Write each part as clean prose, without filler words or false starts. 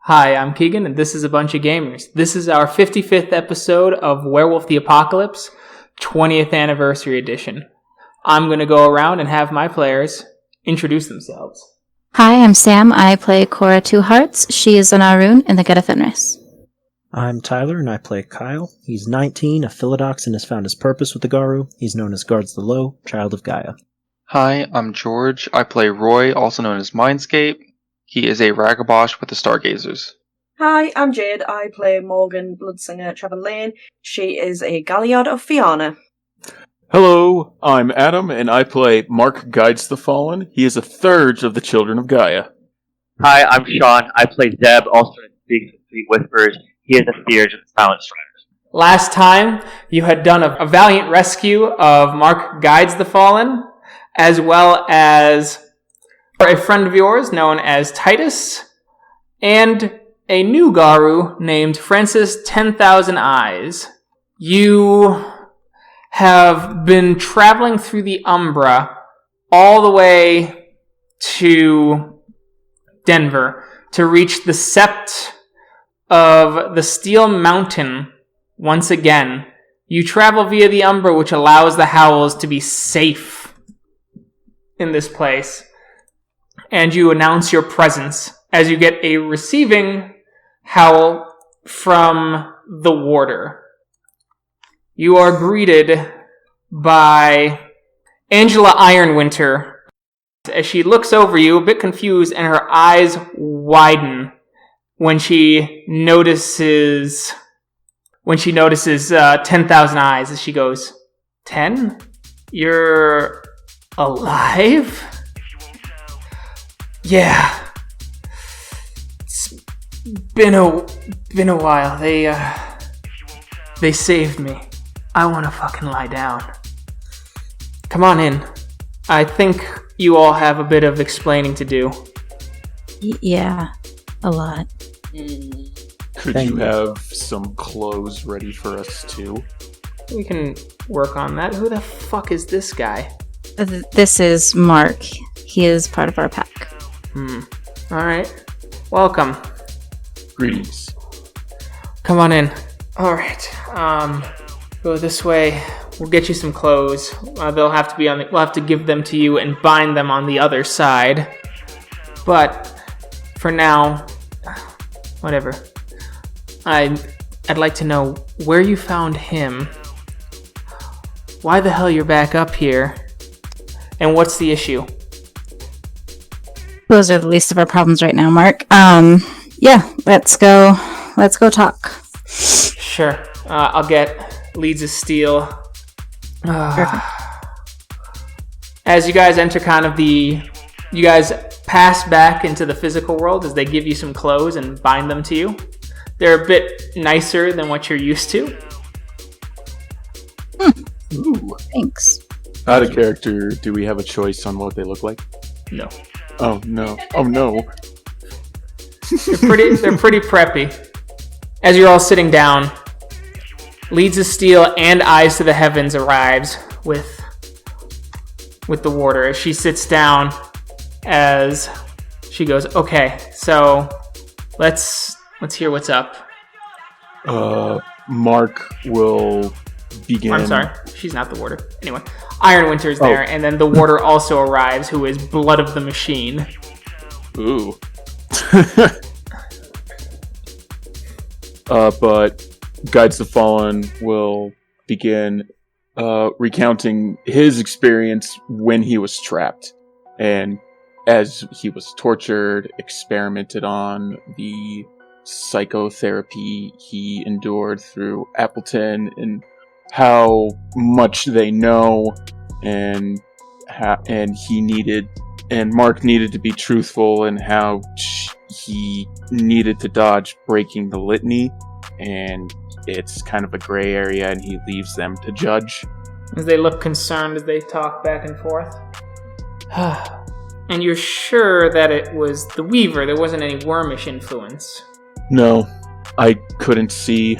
Hi, I'm Keegan, and this is A Bunch of Gamers. This is our 55th episode of Werewolf the Apocalypse, 20th Anniversary Edition. I'm going to go around and have my players introduce themselves. Hi, I'm Sam. I play Cora Two-Hearts. She is an Arun in the Get of Fenris. I'm Tyler, and I play Kyle. He's 19, a Philodox, and has found his purpose with the Garu. He's known as Guars-the-Low, child of Gaia. Hi, I'm George. I play Roy, also known as Mindscape. He is a Ragabosh with the Stargazers. Hi, I'm Jade. I play Morgan Bloodsinger Trevor Lane. She is a Galliard of Fianna. Hello, I'm Adam, and I play Mark Guides the Fallen. He is a third of the Children of Gaia. Hi, I'm Sean. I play Zeb, also Speaks-in-Sweet-Whispers. He is a Theurge of the Silent Striders. Last time, you had done a valiant rescue of Mark Guides the Fallen, as well as a friend of yours known as Titus, and a new Garu named Francis 10,000 Eyes. You have been traveling through the Umbra all the way to Denver to reach the Sept of the Steel Mountain once again. You travel via the Umbra, which allows the Howls to be safe in this place. And you announce your presence as you get a receiving howl from the warder. You are greeted by Angela Ironwinter as she looks over you, a bit confused, and her eyes widen when she notices 10,000 eyes as she goes, 10? You're alive? Yeah. It's been a while. They saved me. I want to fucking lie down. Come on in. I think you all have a bit of explaining to do. Yeah, a lot. Could you have some clothes ready for us too? We can work on that. Who the fuck is this guy? This is Mark. He is part of our pack. Alright. Welcome. Greetings. Come on in. Alright. Go this way. We'll get you some clothes. They'll have to be we'll have to give them to you and bind them on the other side. But for now, whatever. I'd like to know where you found him. Why the hell you're back up here? And what's the issue? Those are the least of our problems right now, Mark. Yeah, let's go talk. Sure. I'll get Leads of Steel. As you guys enter you guys pass back into the physical world as they give you some clothes and bind them to you. They're a bit nicer than what you're used to. Ooh. Thanks. Out of character, do we have a choice on what they look like? No. Oh no. Oh no. They're pretty preppy. As you're all sitting down, Leads of Steel and Eyes to the Heavens arrives with the warder as she sits down as she goes, okay, so let's hear what's up. Mark will begin. I'm sorry, she's not the warder. Anyway, Ironwinter's there, and then the warder also arrives, who is Blood of the Machine. Ooh. But Guides the Fallen will begin recounting his experience when he was trapped, and as he was tortured, experimented on, the psychotherapy he endured through Appleton, and how much they know, and Mark needed to be truthful, and how he needed to dodge breaking the litany, and it's kind of a gray area, and he leaves them to judge. As they look concerned as they talk back and forth. And you're sure that it was the Weaver? There wasn't any wormish influence? No, I couldn't see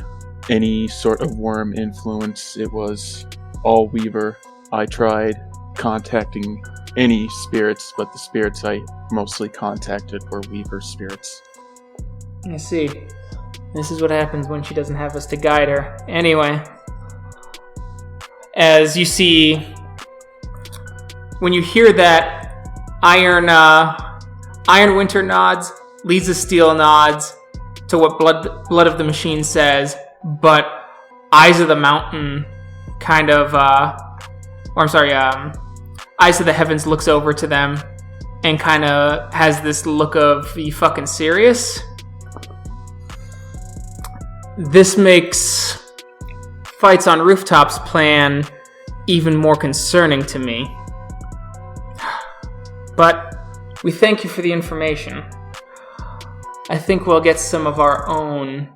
any sort of worm influence. It was all Weaver. I tried contacting any spirits, but the spirits I mostly contacted were Weaver spirits. I see. This is what happens when she doesn't have us to guide her. Anyway, as you see, when you hear that, Iron Winter nods, Lisa Steel nods to what Blood of the Machine says, but Eyes of the Mountain kind of, Eyes of the Heavens looks over to them and kind of has this look of, you fucking serious? This makes Fights on Rooftops plan even more concerning to me. But we thank you for the information. I think we'll get some of our own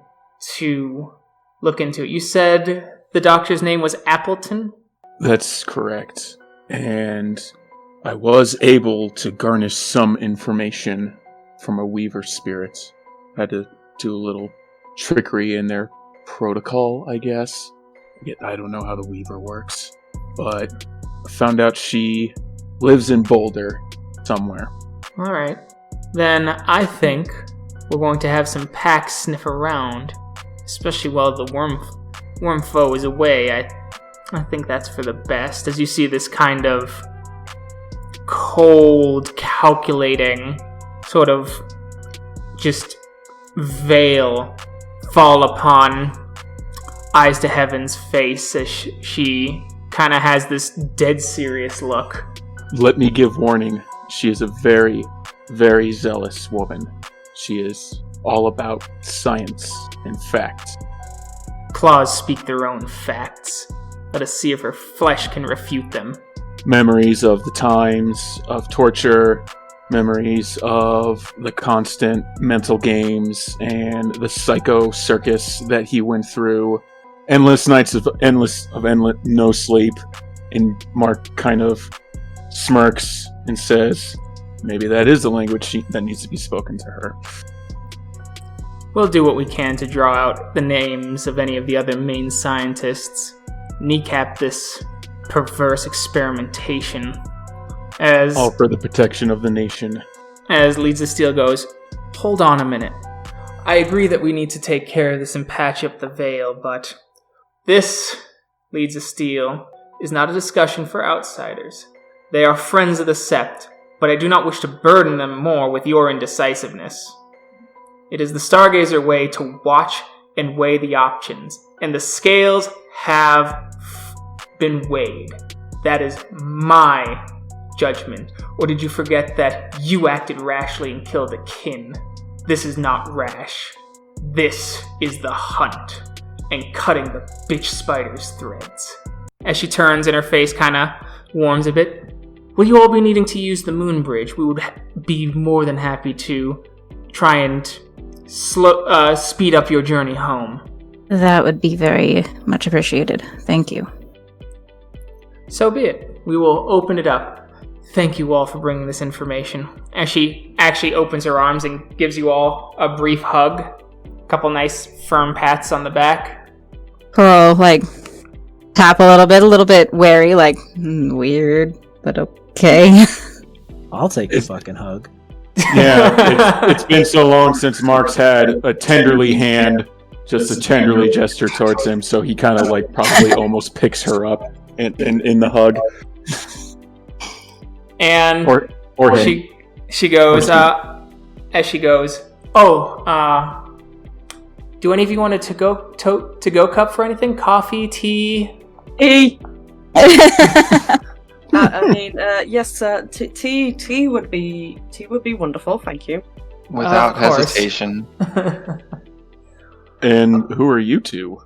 to look into it. You said the doctor's name was Appleton? That's correct. And I was able to garnish some information from a Weaver spirit. I had to do a little trickery in their protocol, I guess. I don't know how the Weaver works. But I found out she lives in Boulder somewhere. Alright. Then I think we're going to have some packs sniff around. Especially while the worm foe is away. I think that's for the best. As you see this kind of cold, calculating, sort of just veil fall upon Eyes to Heaven's face as she kind of has this dead serious look. Let me give warning. She is a very, very zealous woman. She is all about science and fact. Claws speak their own facts. Let us see if her flesh can refute them. Memories of the times of torture, memories of the constant mental games and the psycho circus that he went through, endless nights of endless no sleep. And Mark kind of smirks and says, maybe that is the language that needs to be spoken to her. We'll do what we can to draw out the names of any of the other main scientists, kneecap this perverse experimentation. As all for the protection of the nation. As Lisa Steel goes, hold on a minute. I agree that we need to take care of this and patch up the veil, but this, Lisa Steel, is not a discussion for outsiders. They are friends of the Sept, but I do not wish to burden them more with your indecisiveness. It is the Stargazer way to watch and weigh the options, and the scales have been weighed. That is my judgment. Or did you forget that you acted rashly and killed a kin? This is not rash. This is the hunt, and cutting the bitch spider's threads. As she turns and her face kind of warms a bit, will you all be needing to use the moonbridge? We would be more than happy to try and speed up your journey home. That would be very much appreciated. Thank you. So be it. We will open it up. Thank you all for bringing this information. As she actually opens her arms and gives you all a brief hug. A couple nice firm pats on the back. Cool, tap a little bit wary, weird, but okay. I'll take a fucking hug. Yeah, it's been so long since Mark's had a tenderly hand, just a tenderly gesture towards him, so he kind of probably almost picks her up in the hug. And or she goes, as she goes, do any of you want a to-go cup for anything? Coffee, tea? Yes, tea would be wonderful, thank you. Without hesitation. And who are you two?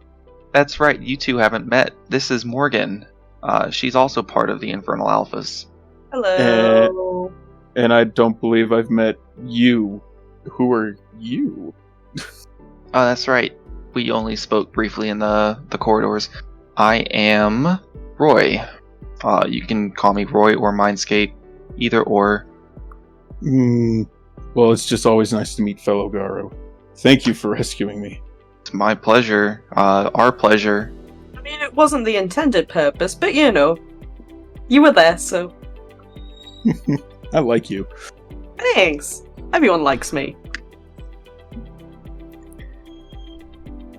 That's right, you two haven't met. This is Morgan. She's also part of the Infernal Alphas. Hello. And I don't believe I've met you. Who are you? Oh, that's right. We only spoke briefly in the corridors. I am Roy. You can call me Roy or Mindscape, either or. Well, it's just always nice to meet fellow Garo. Thank you for rescuing me. It's my pleasure. Our pleasure. I mean, it wasn't the intended purpose, but you were there, so... I like you. Thanks. Everyone likes me.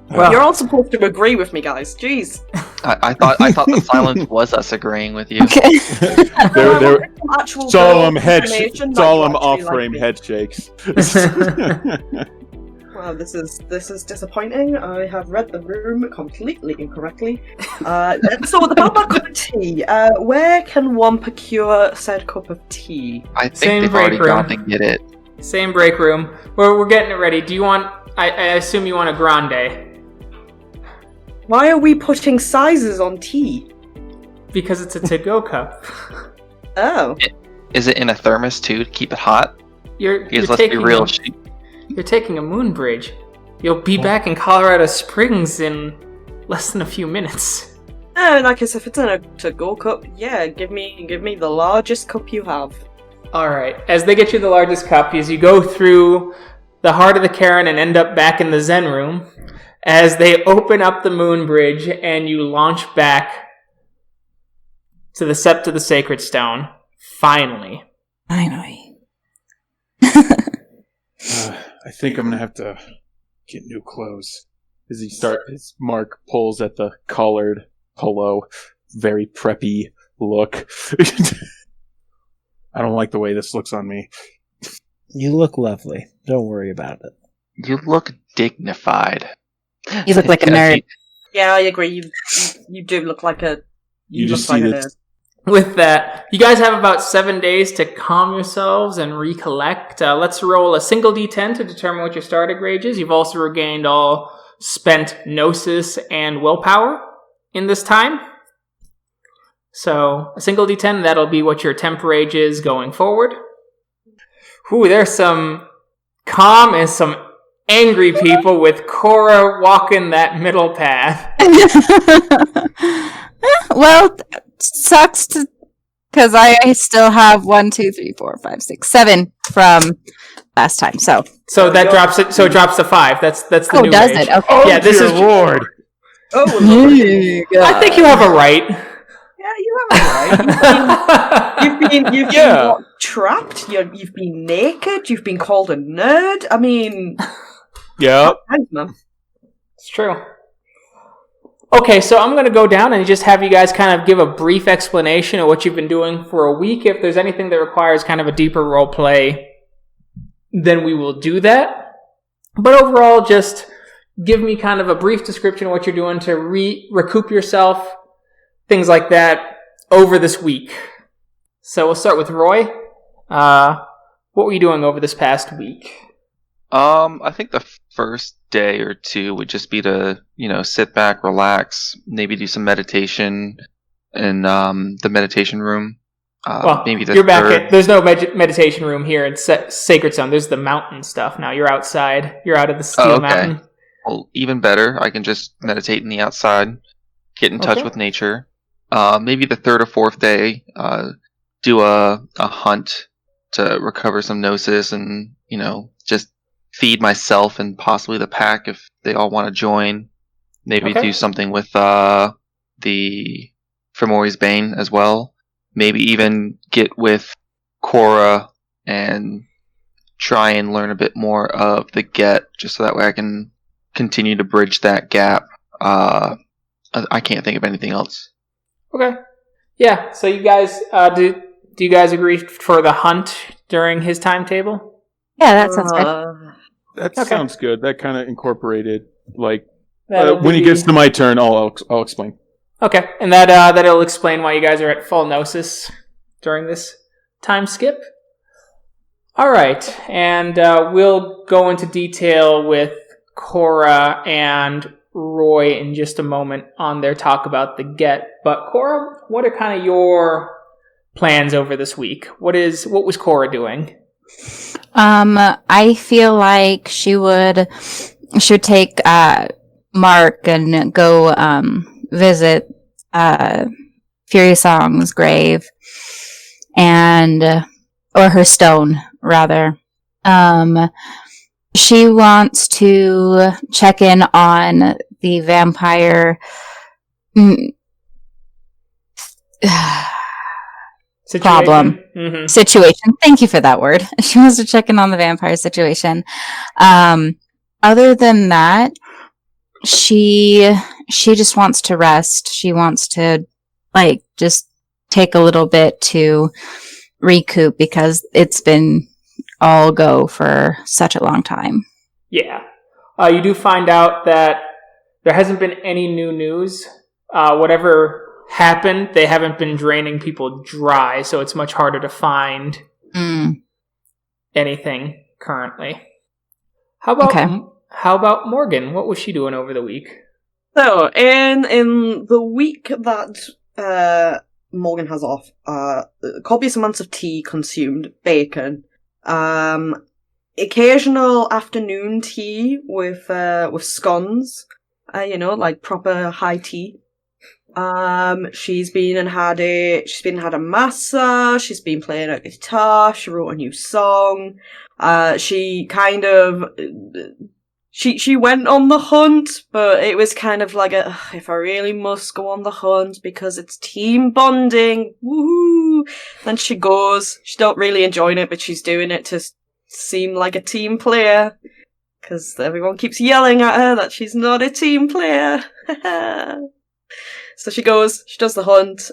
Well- You're all supposed to agree with me, guys. Jeez. I thought the silence was us agreing with you. Okay. They're Actual solemn information that solemn you actually off-frame like me. head shakes. Well, this is disappointing. I have read the room completely incorrectly. So about that cup of tea, where can one procure said cup of tea? I think Same they've already break room. gone to get it. Same break room. We're getting it ready. Do you want... I assume you want a grande. Why are we putting sizes on tea? Because it's a to-go cup. Oh. Is it in a thermos too to keep it hot? You're Because let's be taking real, You're taking a moonbridge. You'll be back in Colorado Springs in less than a few minutes. And I guess if it's in a to-go cup, yeah, give me the largest cup you have. Alright, as they get you the largest cup, as you go through the heart of the cairn and end up back in the Zen room, as they open up the moonbridge and you launch back to the Sept of the Sacred Stone, finally. Finally. I think I'm gonna have to get new clothes. As Mark pulls at the collared polo, very preppy look. I don't like the way this looks on me. You look lovely. Don't worry about it. You look dignified. You look like a nerd. Yeah, I agree. You do look like a. You just look see like this. With that, you guys have about 7 days to calm yourselves and recollect. Let's roll a single d10 to determine what your starting rage is. You've also regained all spent gnosis and willpower in this time. So a single d10, that'll be what your temp rage is going forward. Ooh, there's some calm and some angry people with Cora walking that middle path. Well, sucks because I still have 1, 2, 3, 4, 5, 6, 7 from last time. So that drops it. So it drops to 5. That's the new does rage. it? Okay. Yeah, this is Lord. Oh, I think you have a right. yeah, you have it right. You've been what, trapped. You've been naked. You've been called a nerd. I mean, Yep. thanks, man. It's true. Okay, so I'm going to go down and just have you guys kind of give a brief explanation of what you've been doing for a week. If there's anything that requires kind of a deeper role play, then we will do that. But overall, just give me kind of a brief description of what you're doing to recoup yourself, things like that, over this week. So we'll start with Roy. What were you doing over this past week? I think the first day or two would just be to, sit back, relax, maybe do some meditation in the meditation room. Maybe the you're back third. there's no meditation room here in Sacred Zone. There's the mountain stuff now. You're outside. You're out of the Steel Mountain. Well, even better. I can just meditate in the outside, get in touch Okay. with nature. Maybe the third or fourth day, do a hunt to recover some gnosis and, just feed myself and possibly the pack if they all want to join. Maybe Okay. do something with the Fomori's Bane as well. Maybe even get with Cora and try and learn a bit more of the Get, just so that way I can continue to bridge that gap. I can't think of anything else. Okay. Yeah. So you guys, do you guys agree for the hunt during his timetable? yeah, that sounds good. That Okay. sounds good. That kind of incorporated, like, That'll when it be- gets to my turn, I'll explain. Okay, and that'll explain why you guys are at full gnosis during this time skip. All right, and we'll go into detail with Cora and Roy in just a moment on their talk about the Get. But Cora, what are kind of your plans over this week? What was Cora doing? I feel like she would take Mark and go visit Fury Song's grave or her stone rather. She wants to check in on the vampire problem. Mm-hmm. Situation. Thank you for that word. She wants to check in on the vampire situation. Other than that, she just wants to rest. She wants to just take a little bit to recoup because it's been all go for such a long time. Yeah. You do find out that there hasn't been any new news. Whatever happened, they haven't been draining people dry, so it's much harder to find anything currently. How about Morgan? What was she doing over the week? So, in the week that Morgan has off, copious amounts of tea consumed, bacon, occasional afternoon tea with scones, like proper high tea. She's been had a massage. She's been playing a guitar. She wrote a new song. She went on the hunt, but it was kind of like if I really must go on the hunt because it's team bonding, woohoo! Then she goes. She's not really enjoying it, but she's doing it to seem like a team player because everyone keeps yelling at her that she's not a team player. So she goes. She does the hunt.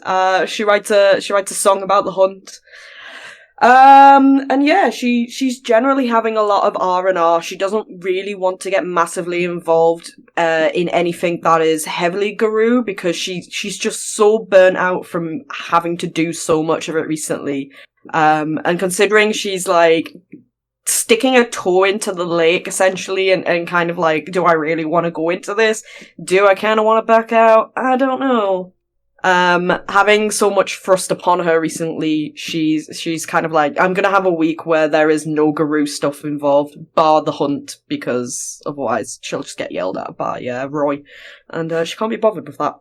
She writes a song about the hunt. And yeah, she's generally having a lot of R&R. She doesn't really want to get massively involved in anything that is heavily Guru because she's just so burnt out from having to do so much of it recently. And considering she's sticking a toe into the lake essentially and kind of do I really want to go into this? Do I kind of want to back out? I don't know. Having so much thrust upon her recently, she's kind of I'm gonna have a week where there is no Guru stuff involved, bar the hunt, because otherwise she'll just get yelled at by Roy, and she can't be bothered with that.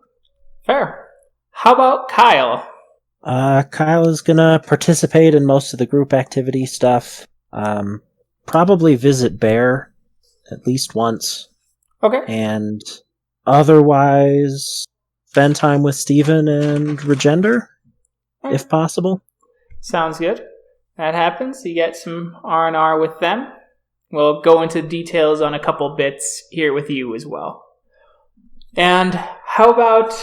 Fair. How about Kyle? Kyle is gonna participate in most of the group activity stuff. Probably visit Bear at least once. Okay. And otherwise spend time with Steven and Regender, if possible. Sounds good. That happens. You get some R&R with them. We'll go into details on a couple bits here with you as well. And how about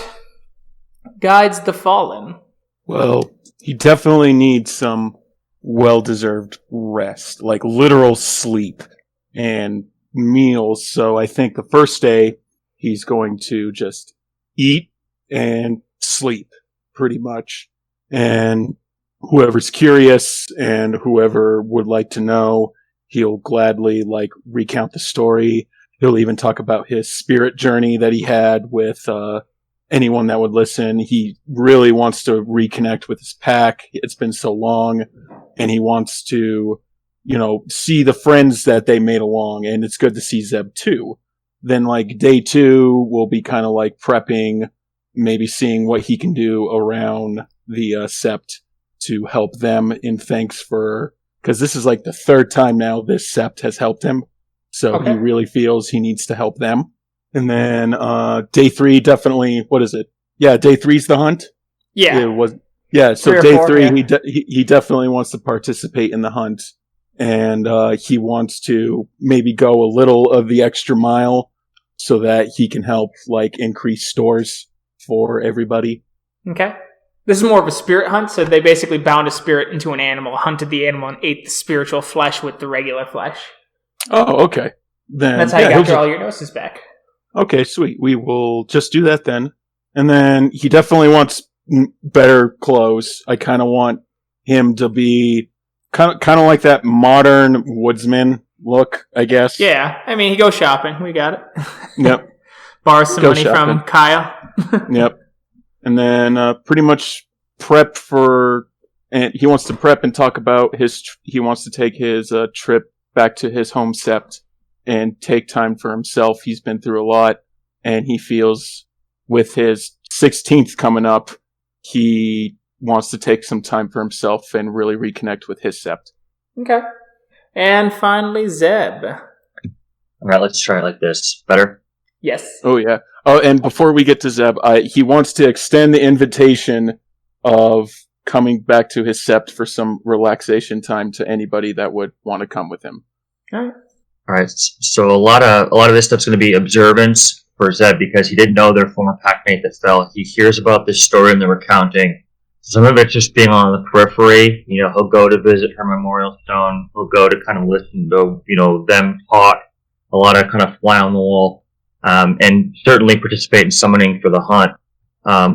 Guides the Fallen? Well, he definitely needs some well-deserved rest, like literal sleep and meals. So I think the first day he's going to just eat and sleep, pretty much. And whoever's curious and whoever would like to know, he'll gladly recount the story. He'll even talk about his spirit journey that he had with anyone that would listen. He really wants to reconnect with his pack. It's been so long, and he wants to, see the friends that they made along, and it's good to see Zeb too. Then day 2 will be kind of prepping, maybe seeing what he can do around the Sept to help them in thanks for, because this is the third time now this Sept has helped him. So He really feels he needs to help them. And then day 3, definitely, what is it? Yeah, day 3's the hunt? Yeah. It was. Yeah, so day 3, he definitely wants to participate in the hunt. And he wants to maybe go a little of the extra mile so that he can help increase stores for everybody. Okay. This is more of a spirit hunt, so they basically bound a spirit into an animal, hunted the animal, and ate the spiritual flesh with the regular flesh. Oh, okay. Then that's how you got all your gnosis back. Okay, sweet. We will just do that then. And then he definitely wants better clothes. I kind of want him to be kind of like that modern woodsman look, I guess. Yeah, I mean, he goes shopping. We got it. Yep. Borrows some money from Kyle. Yep. And then pretty much prep for, and he wants to prep and talk about he wants to take his trip back to his home Sept and take time for himself. He's been through a lot, and he feels with his 16th coming up, he wants to take some time for himself and really reconnect with his Sept. Okay. And finally, Zeb. All right, let's try it like this. Better? Yes. Oh, yeah. Oh, and before we get to Zeb, he wants to extend the invitation of coming back to his Sept for some relaxation time to anybody that would want to come with him. All right. All right. So a lot of this stuff's going to be observance. for Zeb because he didn't know their former packmate that fell. He hears about this story and the recounting. Some of it's just being on the periphery. He'll go to visit her memorial stone. He'll go to kind of listen to, them talk. A lot of kind of fly on the wall. And certainly participate in summoning for the hunt.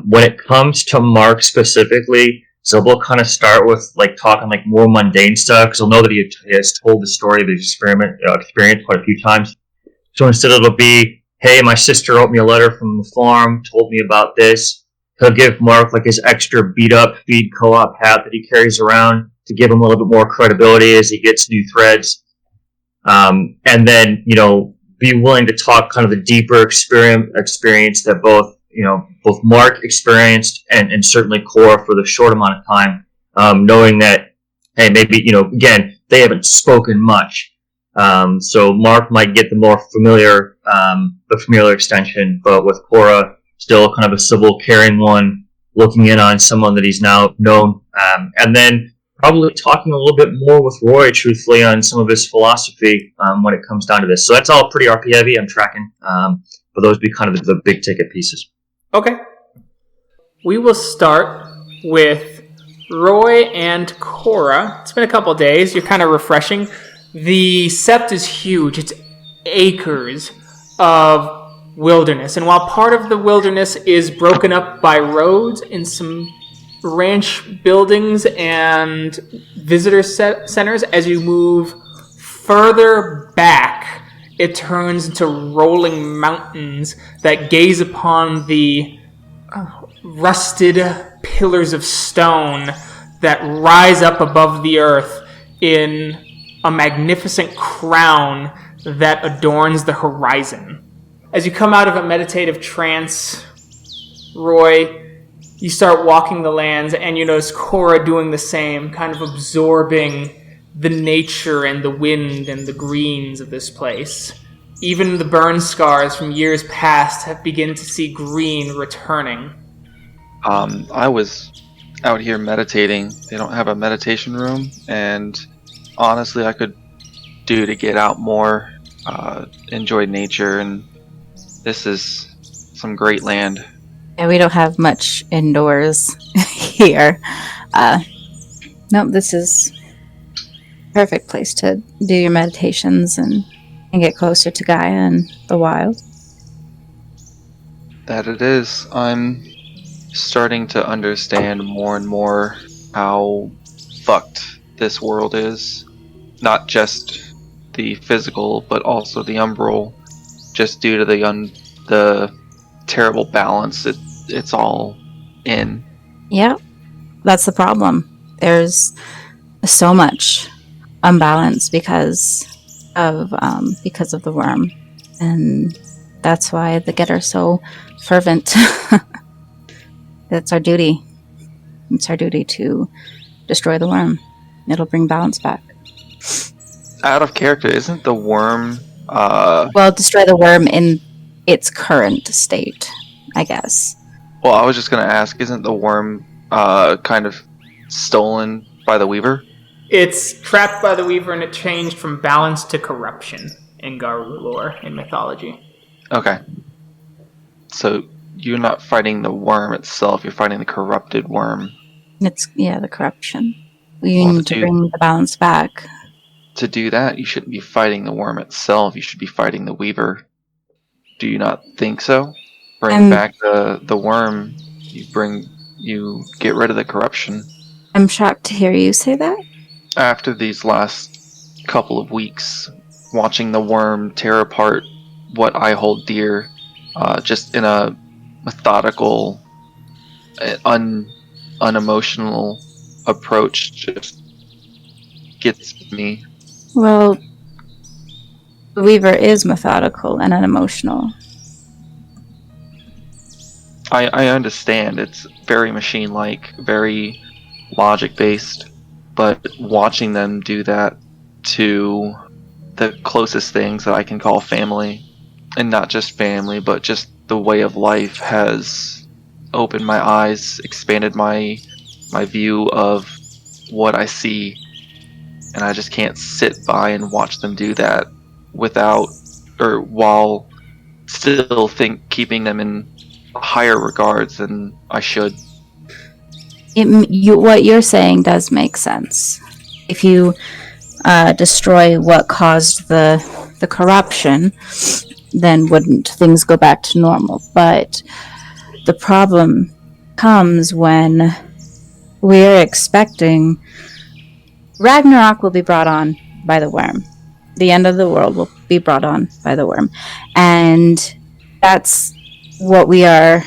When it comes to Mark specifically, so we'll kind of start with talking more mundane stuff because he'll know that he has told the story of his experience quite a few times. So instead it'll be, hey, my sister wrote me a letter from the farm, told me about this. He'll give Mark his extra beat up feed co-op hat that he carries around to give him a little bit more credibility as he gets new threads. And then, be willing to talk kind of the deeper experience that both Mark experienced and certainly Cora for the short amount of time, knowing that, hey, maybe, again, they haven't spoken much. So Mark might get the familiar extension, but with Cora, still kind of a civil, caring one, looking in on someone that he's now known. And then probably talking a little bit more with Roy, truthfully, on some of his philosophy when it comes down to this. So that's all pretty RP heavy, I'm tracking. But those would be kind of the big ticket pieces. Okay. We will start with Roy and Cora. It's been a couple days. You're kind of refreshing. The Sept is huge. It's acres of wilderness. And while part of the wilderness is broken up by roads and some ranch buildings and visitor centers, as you move further back, it turns into rolling mountains that gaze upon the rusted pillars of stone that rise up above the earth in a magnificent crown that adorns the horizon. As you come out of a meditative trance, Roy, you start walking the lands and you notice Cora doing the same, kind of absorbing the nature and the wind and the greens of this place. Even the burn scars from years past have begun to see green returning. I was out here meditating. They don't have a meditation room, and honestly, I could do to get out more, enjoy nature, and this is some great land. Yeah, we don't have much indoors here. Nope, this is perfect place to do your meditations and get closer to Gaia and the wild. That it is. I'm starting to understand more and more how fucked this world is. Not just the physical, but also the umbral. Just due to the terrible balance it's all in. Yeah, that's the problem. There's so much unbalance because of the worm, and that's why the Get are so fervent. That's our duty. It's our duty to destroy the worm. It'll bring balance back. Out of character, isn't the worm well, destroy the worm in its current state, I guess. Well, I was just gonna ask, isn't the worm kind of stolen by the Weaver? It's trapped by the Weaver and it changed from balance to corruption in Garou lore, in mythology. Okay. So you're not fighting the worm itself, you're fighting the corrupted worm. It's, the corruption. We need to bring the balance back. To do that, you shouldn't be fighting the worm itself, you should be fighting the Weaver. Do you not think so? Bring back the worm, you get rid of the corruption. I'm shocked to hear you say that. After these last couple of weeks, watching the worm tear apart what I hold dear, just in a methodical, unemotional approach, just gets me. Well, the Weaver is methodical and unemotional. I understand, it's very machine-like, very logic-based, but watching them do that to the closest things that I can call family, and not just family, but just the way of life, has opened my eyes, expanded my view of what I see, and I just can't sit by and watch them do that while still think keeping them in higher regards than I should. What you're saying does make sense. If you destroy what caused the corruption, then wouldn't things go back to normal? But the problem comes when we're expecting Ragnarok will be brought on by the worm. The end of the world will be brought on by the worm. And that's what we are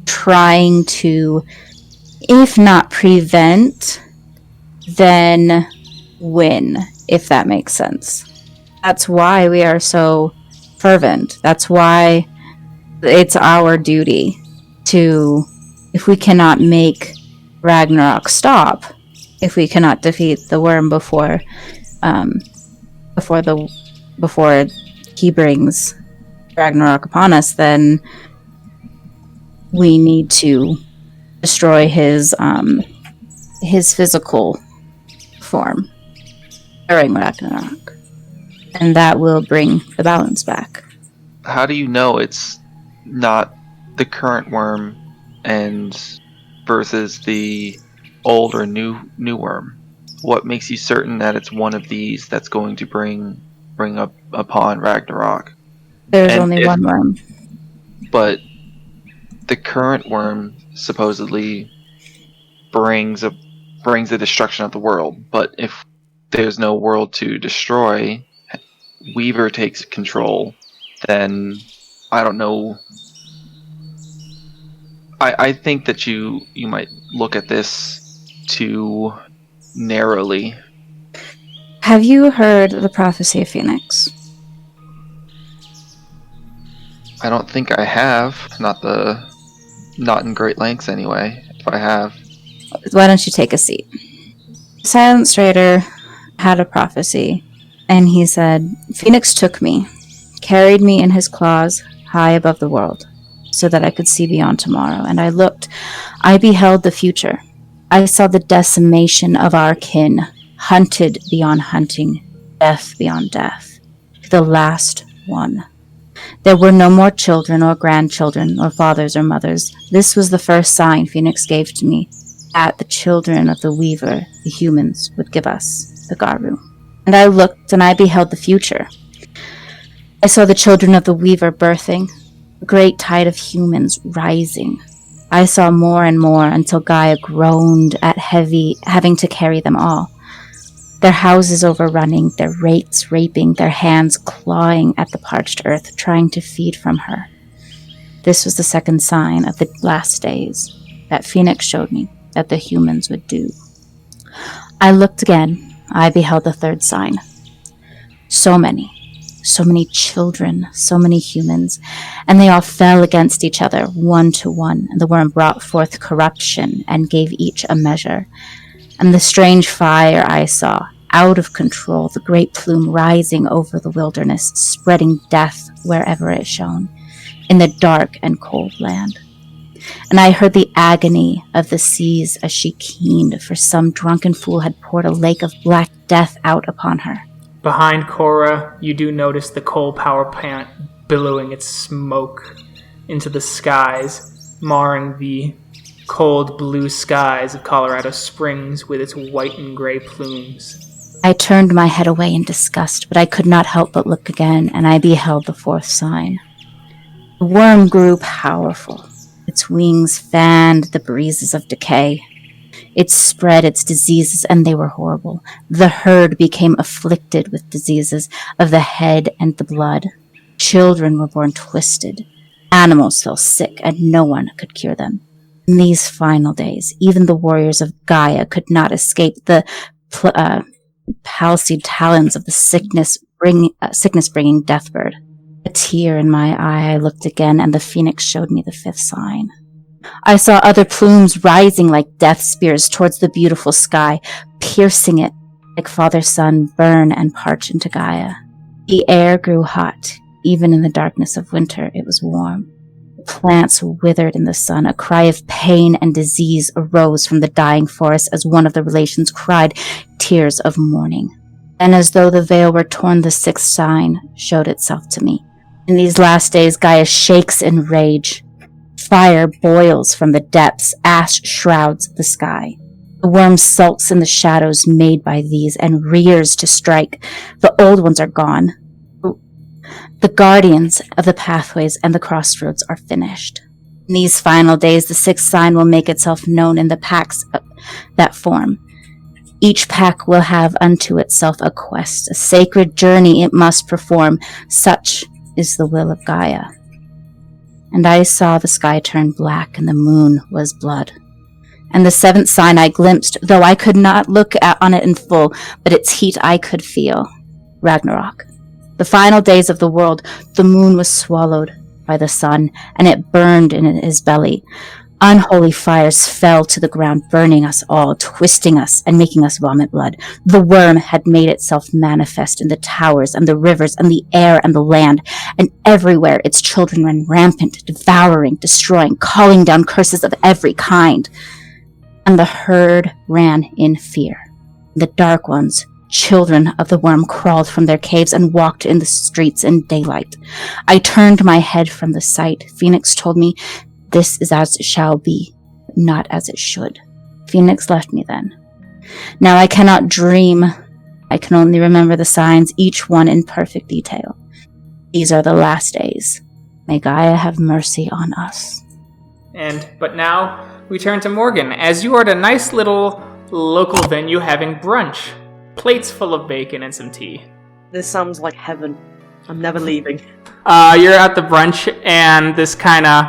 trying to, if not prevent, then win, if that makes sense. That's why we are so fervent. That's why it's our duty to, if we cannot make Ragnarok stop, if we cannot defeat the worm before he brings Ragnarok upon us, then we need to destroy his physical form during Ragnarok, and that will bring the balance back. How do you know it's not the current worm and versus the old or new worm? What makes you certain that it's one of these that's going to bring up upon Ragnarok? There's only one worm. But the current worm supposedly brings the destruction of the world. But if there's no world to destroy, Weaver takes control, then I don't know. I think that you might look at this too narrowly. Have you heard the prophecy of Phoenix? I don't think I have. Not in great lengths anyway, if I have. Why don't you take a seat? Silent Raider had a prophecy, and he said, Phoenix took me, carried me in his claws high above the world, so that I could see beyond tomorrow. And I looked. I beheld the future. I saw the decimation of our kin, hunted beyond hunting, death beyond death, the last one. There were no more children or grandchildren or fathers or mothers. This was the first sign Phoenix gave to me, that the children of the Weaver, the humans, would give us, the Garu. And I looked, and I beheld the future. I saw the children of the Weaver birthing, a great tide of humans rising. I saw more and more until Gaia groaned at having to carry them all. Their houses overrunning, their rakes raping, their hands clawing at the parched earth, trying to feed from her. This was the second sign of the last days that Phoenix showed me that the humans would do. I looked again. I beheld the third sign. So many children, so many humans, and they all fell against each other, one to one, and the worm brought forth corruption and gave each a measure. And the strange fire I saw, out of control, the great plume rising over the wilderness, spreading death wherever it shone, in the dark and cold land. And I heard the agony of the seas as she keened, for some drunken fool had poured a lake of black death out upon her. Behind Cora, you do notice the coal power plant billowing its smoke into the skies, marring the cold blue skies of Colorado Springs with its white and gray plumes. I turned my head away in disgust, but I could not help but look again, and I beheld the fourth sign. The worm grew powerful. Its wings fanned the breezes of decay. It spread its diseases, and they were horrible. The herd became afflicted with diseases of the head and the blood. Children were born twisted. Animals fell sick, and no one could cure them. In these final days, even the warriors of Gaia could not escape the palsied talons of the sickness-bringing deathbird. A tear in my eye, I looked again, and the Phoenix showed me the fifth sign. I saw other plumes rising like death spears towards the beautiful sky, piercing it like father-son burn and parch into Gaia. The air grew hot. Even in the darkness of winter, it was warm. The plants withered in the sun. A cry of pain and disease arose from the dying forest as one of the relations cried tears of mourning. And as though the veil were torn, the sixth sign showed itself to me. In these last days, Gaia shakes in rage. Fire boils from the depths, ash shrouds the sky. The worm sulks in the shadows made by these and rears to strike. The old ones are gone. The guardians of the pathways and the crossroads are finished. In these final days, the sixth sign will make itself known in the packs that form. Each pack will have unto itself a quest, a sacred journey it must perform. Such is the will of Gaia. And I saw the sky turn black and the moon was blood. And the seventh sign I glimpsed, though I could not look on it in full, but its heat I could feel. Ragnarok. The final days of the world, the moon was swallowed by the sun, and it burned in his belly. Unholy fires fell to the ground, burning us all, twisting us, and making us vomit blood. The worm had made itself manifest in the towers, and the rivers, and the air, and the land, and everywhere its children ran rampant, devouring, destroying, calling down curses of every kind. And the herd ran in fear. The dark ones, children of the worm, crawled from their caves and walked in the streets in daylight. I turned my head from the sight. Phoenix told me, "This is as it shall be, not as it should." Phoenix left me then. Now I cannot dream. I can only remember the signs, each one in perfect detail. These are the last days. May Gaia have mercy on us. But now we turn to Morgan, as you are at a nice little local venue having brunch. Plates full of bacon and some tea. This sounds like heaven. I'm never leaving. You're at the brunch, and this kind of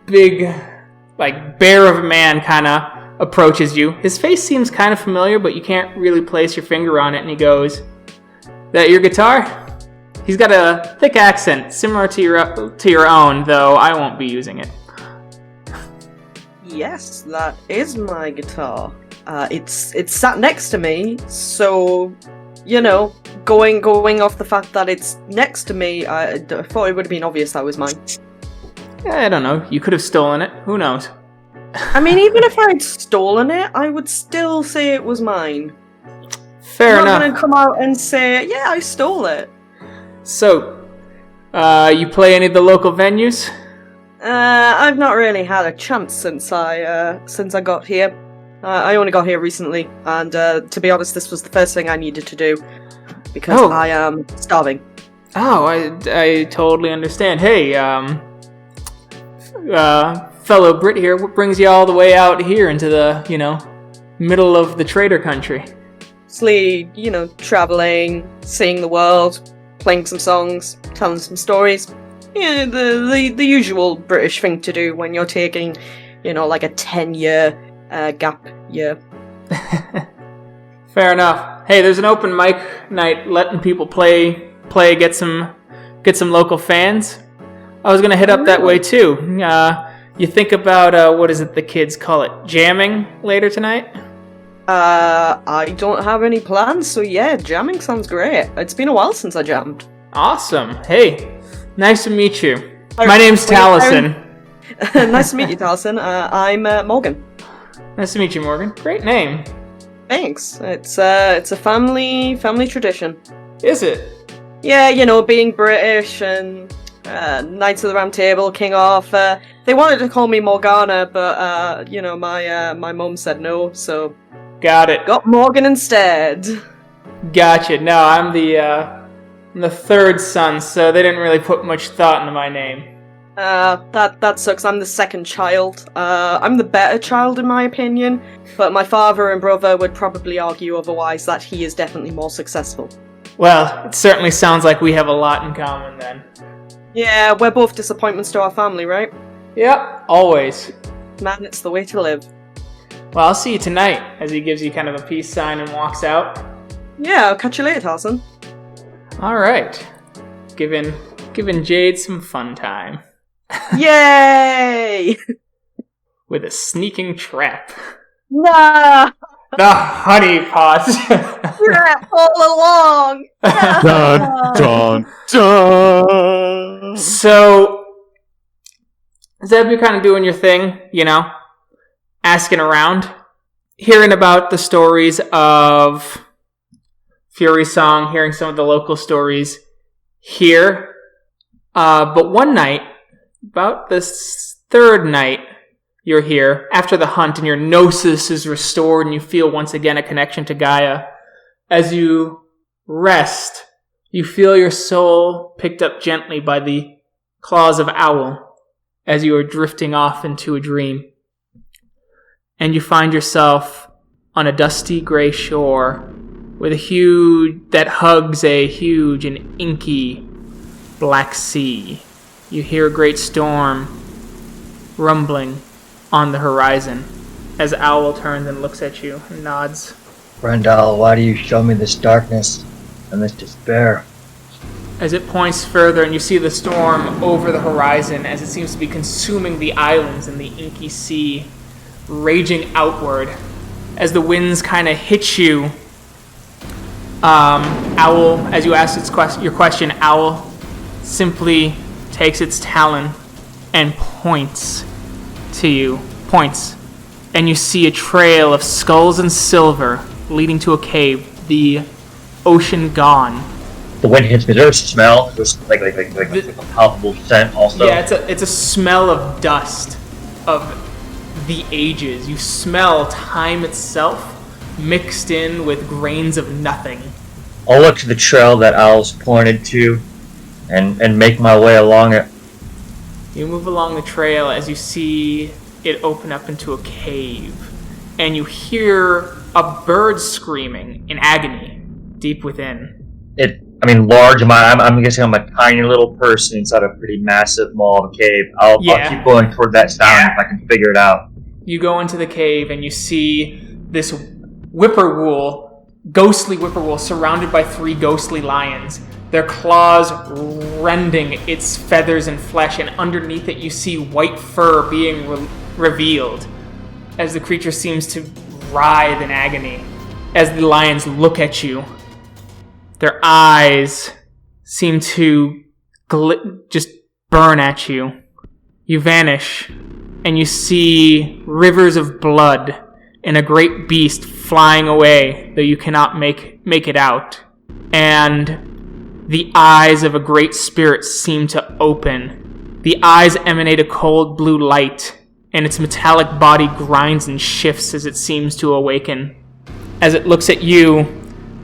big, bear of a man kind of approaches you. His face seems kind of familiar, but you can't really place your finger on it, and he goes, "That your guitar?" He's got a thick accent, similar to your own, though I won't be using it. Yes, that is my guitar. It's sat next to me, so, going off the fact that it's next to me, I thought it would have been obvious that was mine. I don't know. You could have stolen it. Who knows? I mean, even if I'd stolen it, I would still say it was mine. Fair I'm enough. not going to come out and say, yeah, I stole it. So, you play any of the local venues? I've not really had a chance since I got here. I only got here recently, and to be honest, this was the first thing I needed to do, because I am starving. Oh, I totally understand. Hey, fellow Brit here, what brings you all the way out here into the, middle of the trader country? Mostly, traveling, seeing the world, playing some songs, telling some stories. Yeah, the usual British thing to do when you're taking, like a 10-year gap year. Fair enough. Hey, there's an open mic night letting people play, get some local fans. I was gonna head up that way too. You think about what is it the kids call it, jamming later tonight? I don't have any plans, so yeah, jamming sounds great. It's been a while since I jammed. Awesome. Hey, nice to meet you. My name's Taliesin. Nice to meet you, Taliesin. I'm Morgan. Nice to meet you, Morgan. Great name. Thanks. It's a family tradition. Is it? Yeah, being British and Knights of the Round Table, King Arthur. They wanted to call me Morgana, but my mum said no, so got it. Got Morgan instead. Gotcha. No, I'm the third son, so they didn't really put much thought into my name. That sucks. I'm the second child. I'm the better child in my opinion, but my father and brother would probably argue otherwise, that he is definitely more successful. Well, it certainly sounds like we have a lot in common then. Yeah, we're both disappointments to our family, right? Yep, always. Man, it's the way to live. Well, I'll see you tonight, as he gives you kind of a peace sign and walks out. Yeah, I'll catch you later, Tarson. Alright. Giving Jade some fun time. Yay! With a sneaking trap. Nah! The honey pot. Trap all along! Dun, dun, dun. So, Zeb, you're kind of doing your thing, asking around, hearing about the stories of Fury Song, hearing some of the local stories. here. But one night, about the third night you're here, after the hunt and your gnosis is restored and you feel once again a connection to Gaia, as you rest, you feel your soul picked up gently by the claws of Owl as you are drifting off into a dream. And you find yourself on a dusty gray shore with that hugs a huge and inky black sea. You hear a great storm rumbling on the horizon as Owl turns and looks at you and nods. Brendel, why do you show me this darkness and this despair? As it points further and you see the storm over the horizon as it seems to be consuming the islands and the inky sea, raging outward. As the winds kind of hit you, Owl, as you ask your question, Owl simply takes its talon and points to you. And you see a trail of skulls and silver leading to a cave. The ocean gone. The wind hits me. There's a smell. There's like a palpable scent also. Yeah, it's a smell of dust of the ages. You smell time itself mixed in with grains of nothing. I'll look to the trail that Owl's pointed to and make my way along it. You move along the trail as you see it open up into a cave. And you hear a bird screaming in agony deep within. Large. I'm guessing I'm a tiny little person inside a pretty massive maw of a cave. I'll keep going toward that sound if I can figure it out. You go into the cave and you see this ghostly whippoorwill surrounded by 3 ghostly lions. Their claws rending its feathers and flesh, and underneath it you see white fur being revealed as the creature seems to writhe in agony. As the lions look at you, their eyes seem to just burn at you. You vanish, and you see rivers of blood and a great beast flying away, though you cannot make it out. And the eyes of a great spirit seem to open. The eyes emanate a cold blue light, and its metallic body grinds and shifts as it seems to awaken. As it looks at you,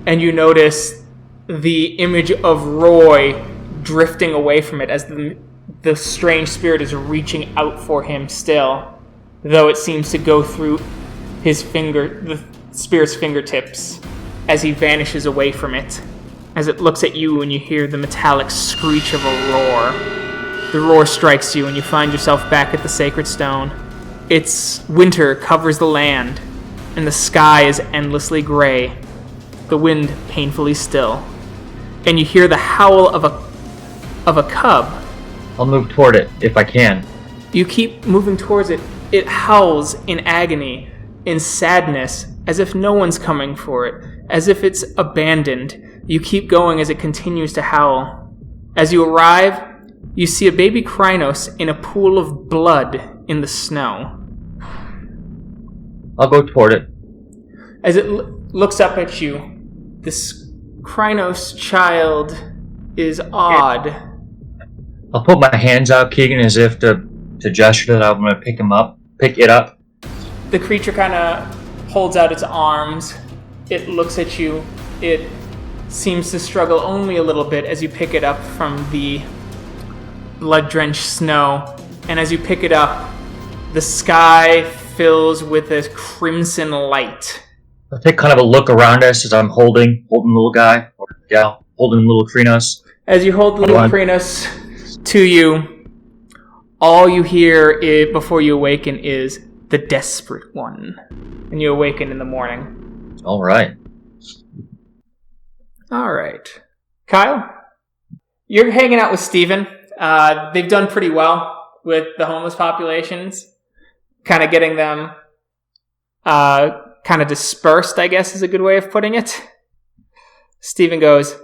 and you notice the image of Roy drifting away from it as the strange spirit is reaching out for him still, though it seems to go through the spirit's fingertips as he vanishes away from it. As it looks at you and you hear the metallic screech of a roar. The roar strikes you and you find yourself back at the sacred stone. Its winter covers the land and the sky is endlessly gray, the wind painfully still. And you hear the howl of a cub. I'll move toward it if I can. You keep moving towards it. It howls in agony, in sadness, as if no one's coming for it, as if it's abandoned. You keep going as it continues to howl. As you arrive, you see a baby Krynos in a pool of blood in the snow. I'll go toward it. As it looks up at you, this Krynos child is odd. I'll put my hands out, Keegan, as if to gesture that I'm going to pick it up. The creature kind of holds out its arms. It looks at you. It seems to struggle only a little bit as you pick it up from the blood-drenched snow. And as you pick it up, the sky fills with a crimson light. I'll take kind of a look around us as I'm holding the little guy, holding little Krynos. As you hold the little Krynos to you, all you hear before you awaken is the desperate one. And you awaken in the morning. All right. Kyle, you're hanging out with Steven. They've done pretty well with the homeless populations. Kind of getting them kind of dispersed, I guess is a good way of putting it. Steven goes,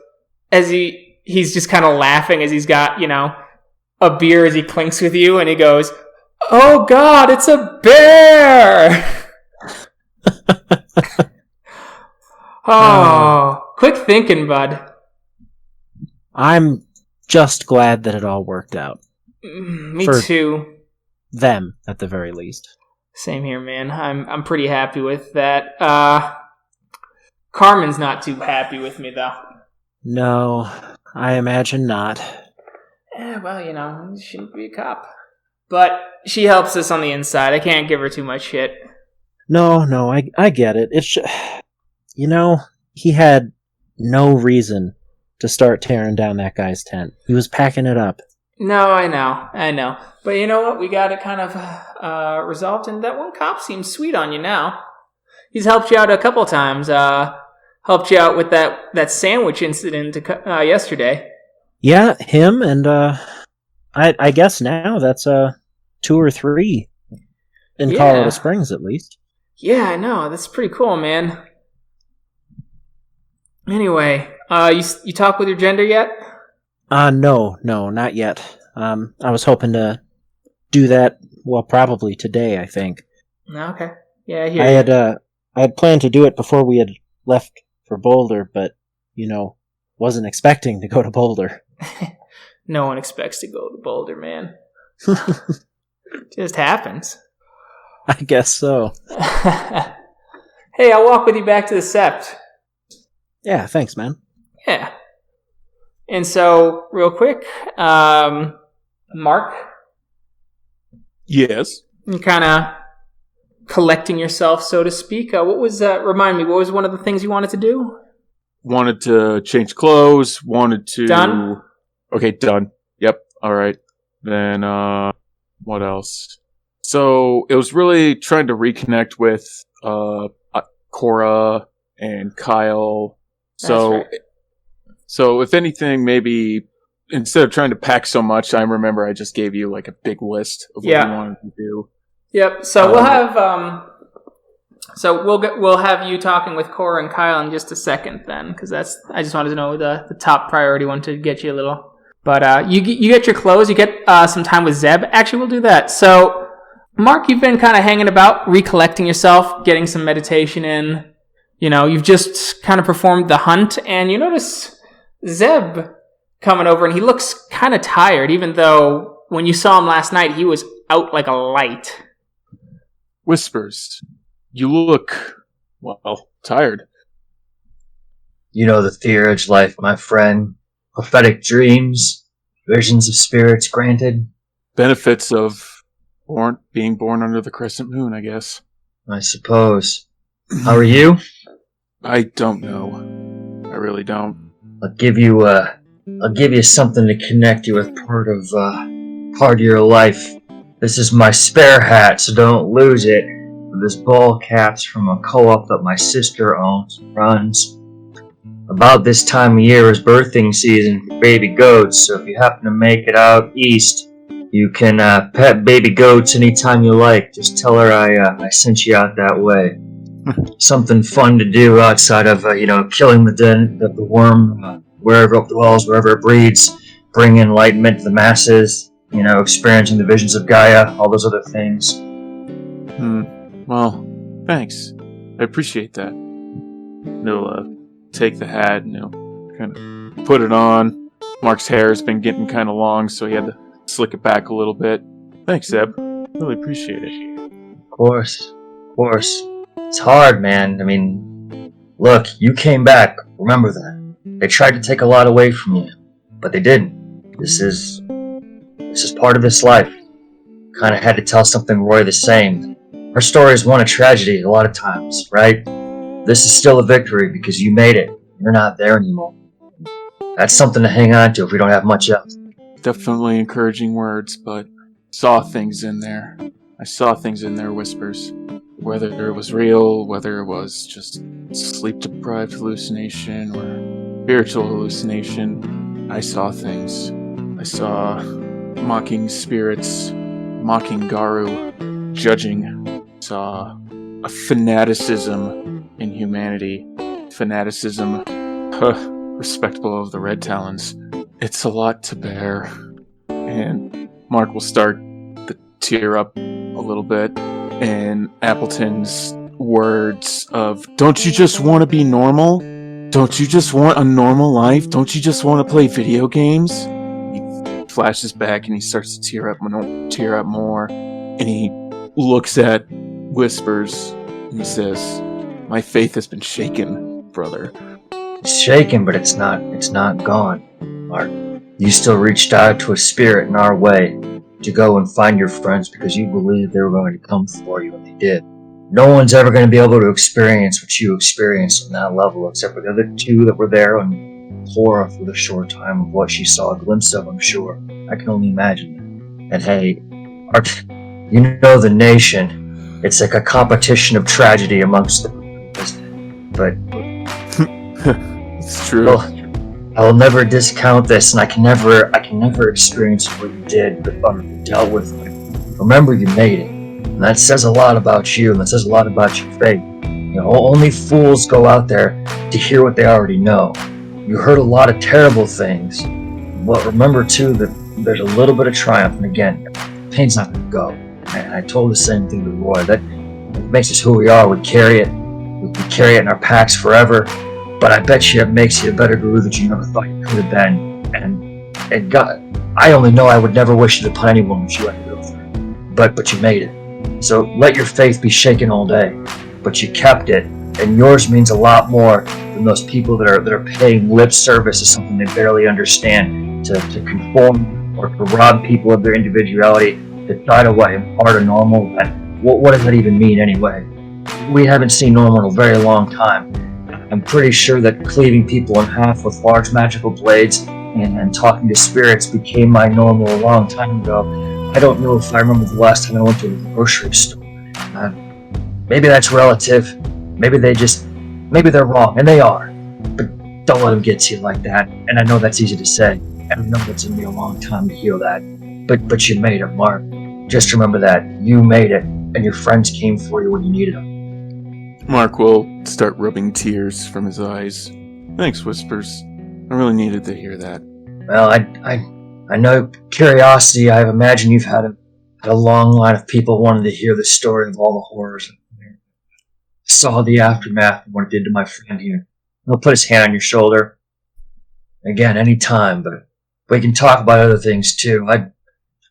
as he's just kind of laughing as he's got, a beer as he clinks with you, and he goes, "Oh God, it's a bear!" Quick thinking, bud. I'm just glad that it all worked out. Me For too. them, at the very least. Same here, man. I'm pretty happy with that. Carmen's not too happy with me, though. No, I imagine not. Well, she shouldn't be a cop. But she helps us on the inside. I can't give her too much shit. No, I get it. It's he had no reason to start tearing down that guy's tent. He was packing it up. No, I know. But you know what? We got it kind of resolved, and that one cop seems sweet on you now. He's helped you out a couple times. Helped you out with that sandwich incident yesterday. Yeah, him, and I guess now that's 2 or 3 in Colorado Springs, at least. Yeah, I know. That's pretty cool, man. Anyway, you talk with your gender yet? No, not yet. I was hoping to do that, probably today, I think. Okay. Yeah, I had planned to do it before we had left for Boulder, but, wasn't expecting to go to Boulder. No one expects to go to Boulder, man. Just happens. I guess so. Hey, I'll walk with you back to the Sept. Yeah, thanks, man. Yeah. And so, real quick, Mark? Yes? You're kind of collecting yourself, so to speak. Remind me, what was one of the things you wanted to do? Wanted to change clothes, wanted to... Done? Okay, done. Yep, alright. Then, what else? So, it was really trying to reconnect with, Cora and Kyle. Right. So if anything, maybe instead of trying to pack so much, I remember I just gave you like a big list of what you wanted to do. Yep. So we'll have we'll have you talking with Cora and Kyle in just a second, then, because I just wanted to know the top priority one to get you a little. But you get your clothes, you get some time with Zeb. Actually, we'll do that. So, Mark, you've been kind of hanging about, recollecting yourself, getting some meditation in. You've just kind of performed the hunt, and you notice Zeb coming over, and he looks kind of tired, even though when you saw him last night, he was out like a light. Whispers, you look, tired. The theurge life, my friend. Prophetic dreams, visions of spirits granted. Benefits of being born under the crescent moon, I guess. I suppose. How are you? I don't know. I really don't. I'll give you something to connect you with part of your life. This is my spare hat, so don't lose it. This ball cap's from a co-op that my sister runs. About this time of year is birthing season for baby goats, so if you happen to make it out east, you can pet baby goats anytime you like. Just tell her I sent you out that way. Something fun to do outside of killing the worm wherever it dwells, wherever it breeds, bring enlightenment to the masses, experiencing the visions of Gaia, all those other things. Well, thanks. I appreciate that. Take the hat, kind of put it on. Mark's hair has been getting kind of long, so he had to slick it back a little bit. Thanks, Zeb. Really appreciate it. Of course. It's hard, man. I mean, look, you came back. Remember that. They tried to take a lot away from you, but they didn't. This is part of this life. Kind of had to tell something Roy the same. Our story is one of tragedy a lot of times, right? This is still a victory because you made it. You're not there anymore. That's something to hang on to if we don't have much else. Definitely encouraging words, but saw things in there. I saw things in there, Whispers. Whether it was real, whether it was just sleep-deprived hallucination or spiritual hallucination, I saw things. I saw mocking spirits, mocking Garu, judging. Saw a fanaticism in humanity. Fanaticism, respectable of the Red Talons. It's a lot to bear. And Mark will start to tear up a little bit. And Appleton's words of, don't you just want to be normal? Don't you just want a normal life? Don't you just want to play video games? flashes back and he starts to tear up more. And he looks at Whispers and he says, "My faith has been shaken, brother." It's shaken, but it's not gone, Mark. You still reached out to a spirit in our way to go and find your friends because you believed they were going to come for you, and they did. No one's ever going to be able to experience what you experienced on that level, except for the other two that were there, and Cora for the short time of what she saw a glimpse of, I'm sure. I can only imagine that. And hey, Art, you know the nation. It's like a competition of tragedy amongst them, isn't it? But It's true. well, I will never discount this, and I can never experience what you did, but dealt with it. Remember, you made it, and that says a lot about you, and that says a lot about your faith. You know, only fools go out there to hear what they already know. You heard a lot of terrible things, but remember too that there's a little bit of triumph, and again, pain's not going to go. And I told the same thing to Roy. That makes us who we are. We carry it in our packs forever. But I bet you it makes you a better guru that you never thought you could have been. And God, I only know I would never wish it upon anyone what you had to go through. But you made it. So let your faith be shaken all day. But you kept it, and yours means a lot more than those people that are paying lip service to something they barely understand, to conform or to rob people of their individuality, to try to impart a normal. What does that even mean anyway? We haven't seen normal in a very long time. I'm pretty sure that cleaving people in half with large magical blades and talking to spirits became my normal a long time ago. I don't know if I remember the last time I went to a grocery store. Maybe that's relative. Maybe they're wrong, and they are. But don't let them get to you like that. And I know that's easy to say, and I know that's taken me a long time to heal that. But you made it, Mark. Just remember that. You made it, and your friends came for you when you needed them. Mark will start rubbing tears from his eyes. Thanks, Whispers. I really needed to hear that. Well, I know curiosity. I imagine you've had a long line of people wanting to hear the story of all the horrors. Saw the aftermath of what it did to my friend here. He'll put his hand on your shoulder. Again, any time, but we can talk about other things too. I'd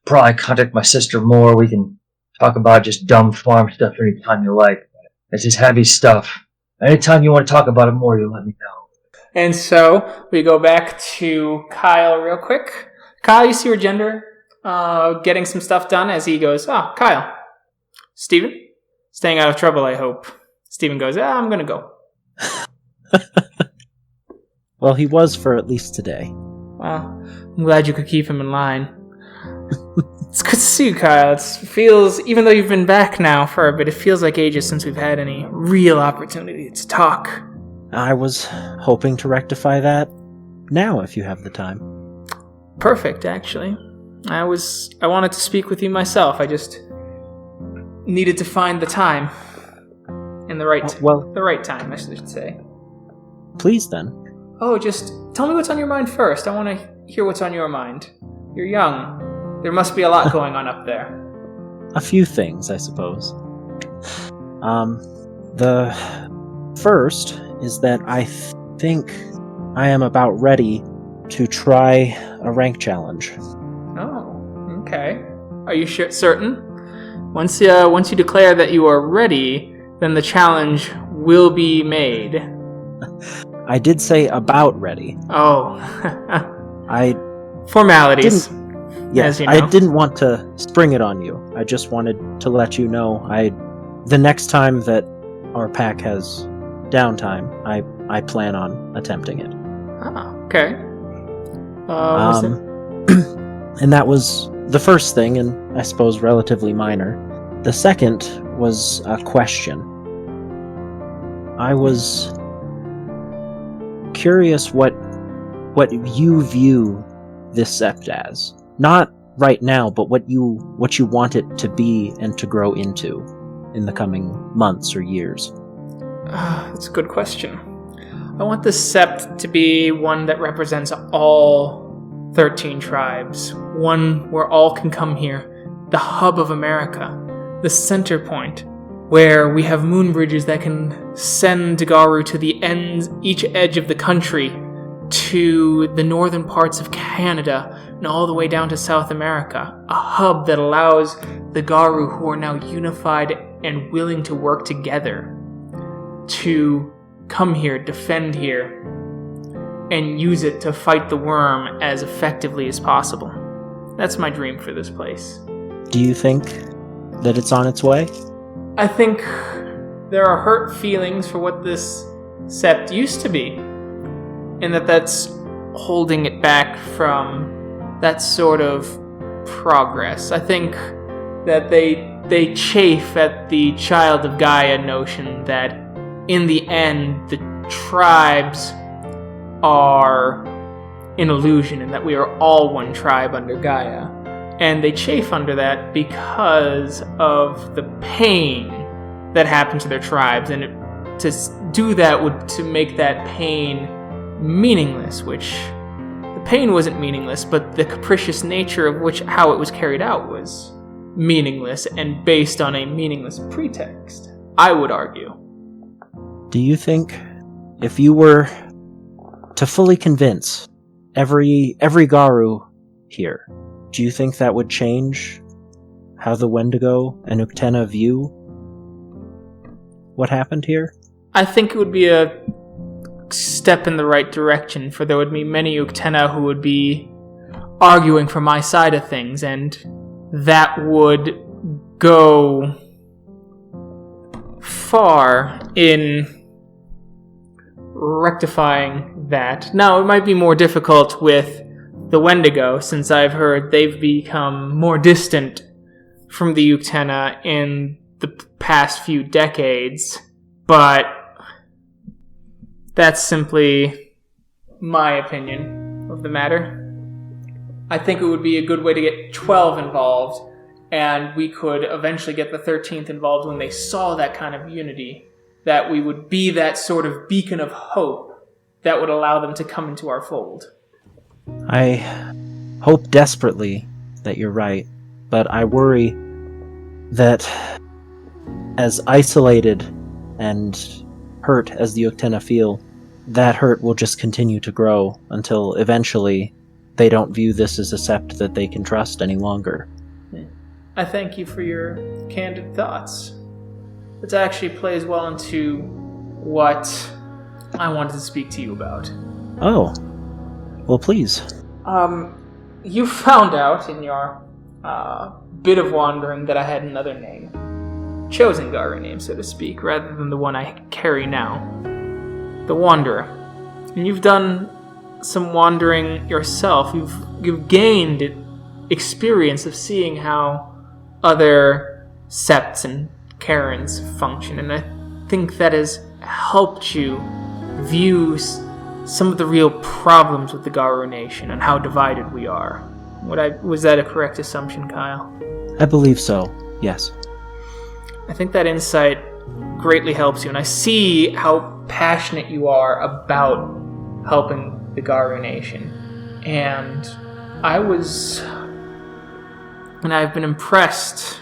probably contact my sister more. We can talk about just dumb farm stuff anytime you like. It's just heavy stuff. Anytime you want to talk about it more, you let me know. And so we go back to Kyle real quick. Kyle, you see your gender getting some stuff done as he goes, Kyle. Steven? Staying out of trouble, I hope. Steven goes, I'm going to go. Well, he was for at least today. Well, I'm glad you could keep him in line. It's good to see you, Kyle. It feels, even though you've been back now for a bit, it feels like ages since we've had any real opportunity to talk. I was hoping to rectify that now, if you have the time. Perfect, actually. I wanted to speak with you myself. I just needed to find the time. And the right time, I should say. Please, then. Oh, just tell me what's on your mind first. I want to hear what's on your mind. You're young. There must be a lot going on up there. A few things, I suppose. The first is that I think I am about ready to try a rank challenge. Oh, okay. Are you certain? Once you declare that you are ready, then the challenge will be made. I did say about ready. Oh. Formalities. Yes, you know. I didn't want to spring it on you. I just wanted to let you know the next time that our pack has downtime, I plan on attempting it. Okay. And that was the first thing, and I suppose relatively minor. The second was a question. I was curious what you view this Sept as. Not right now, but what you want it to be and to grow into in the coming months or years. That's a good question. I want the Sept to be one that represents all 13 tribes. One where all can come here. The hub of America. The center point. Where we have moonbridges that can send Garu to the ends, each edge of the country. To the northern parts of Canada, and all the way down to South America. A hub that allows the Garu, who are now unified and willing to work together, to come here, defend here, and use it to fight the worm as effectively as possible. That's my dream for this place. Do you think that it's on its way? I think there are hurt feelings for what this Sept used to be, and that's holding it back from that sort of progress. I think that they chafe at the child of Gaia notion that in the end the tribes are an illusion and that we are all one tribe under Gaia. And they chafe under that because of the pain that happened to their tribes, and to do that would to make that pain meaningless, which the pain wasn't meaningless, but the capricious nature of how it was carried out was meaningless and based on a meaningless pretext, I would argue. Do you think if you were to fully convince every Garu here, do you think that would change how the Wendigo and Uktena view what happened here? I think it would be a step in the right direction, for there would be many Uktena who would be arguing for my side of things, and that would go far in rectifying that. Now, it might be more difficult with the Wendigo, since I've heard they've become more distant from the Uktena in the past few decades, but that's simply my opinion of the matter. I think it would be a good way to get 12 involved, and we could eventually get the 13th involved when they saw that kind of unity, that we would be that sort of beacon of hope that would allow them to come into our fold. I hope desperately that you're right, but I worry that as isolated and hurt as the Uktena feel, that hurt will just continue to grow until eventually they don't view this as a Sept that they can trust any longer. I thank you for your candid thoughts. It actually plays well into what I wanted to speak to you about. Oh. Well, please. You found out in your bit of wandering that I had another name. Chosen Garu name, so to speak, rather than the one I carry now. The Wanderer. And you've done some wandering yourself. You've gained experience of seeing how other Septs and Karens function, and I think that has helped you view some of the real problems with the Garu Nation and how divided we are. Was that a correct assumption, Kyle? I believe so, yes. I think that insight greatly helps you, and I see how passionate you are about helping the Garu Nation. And I've been impressed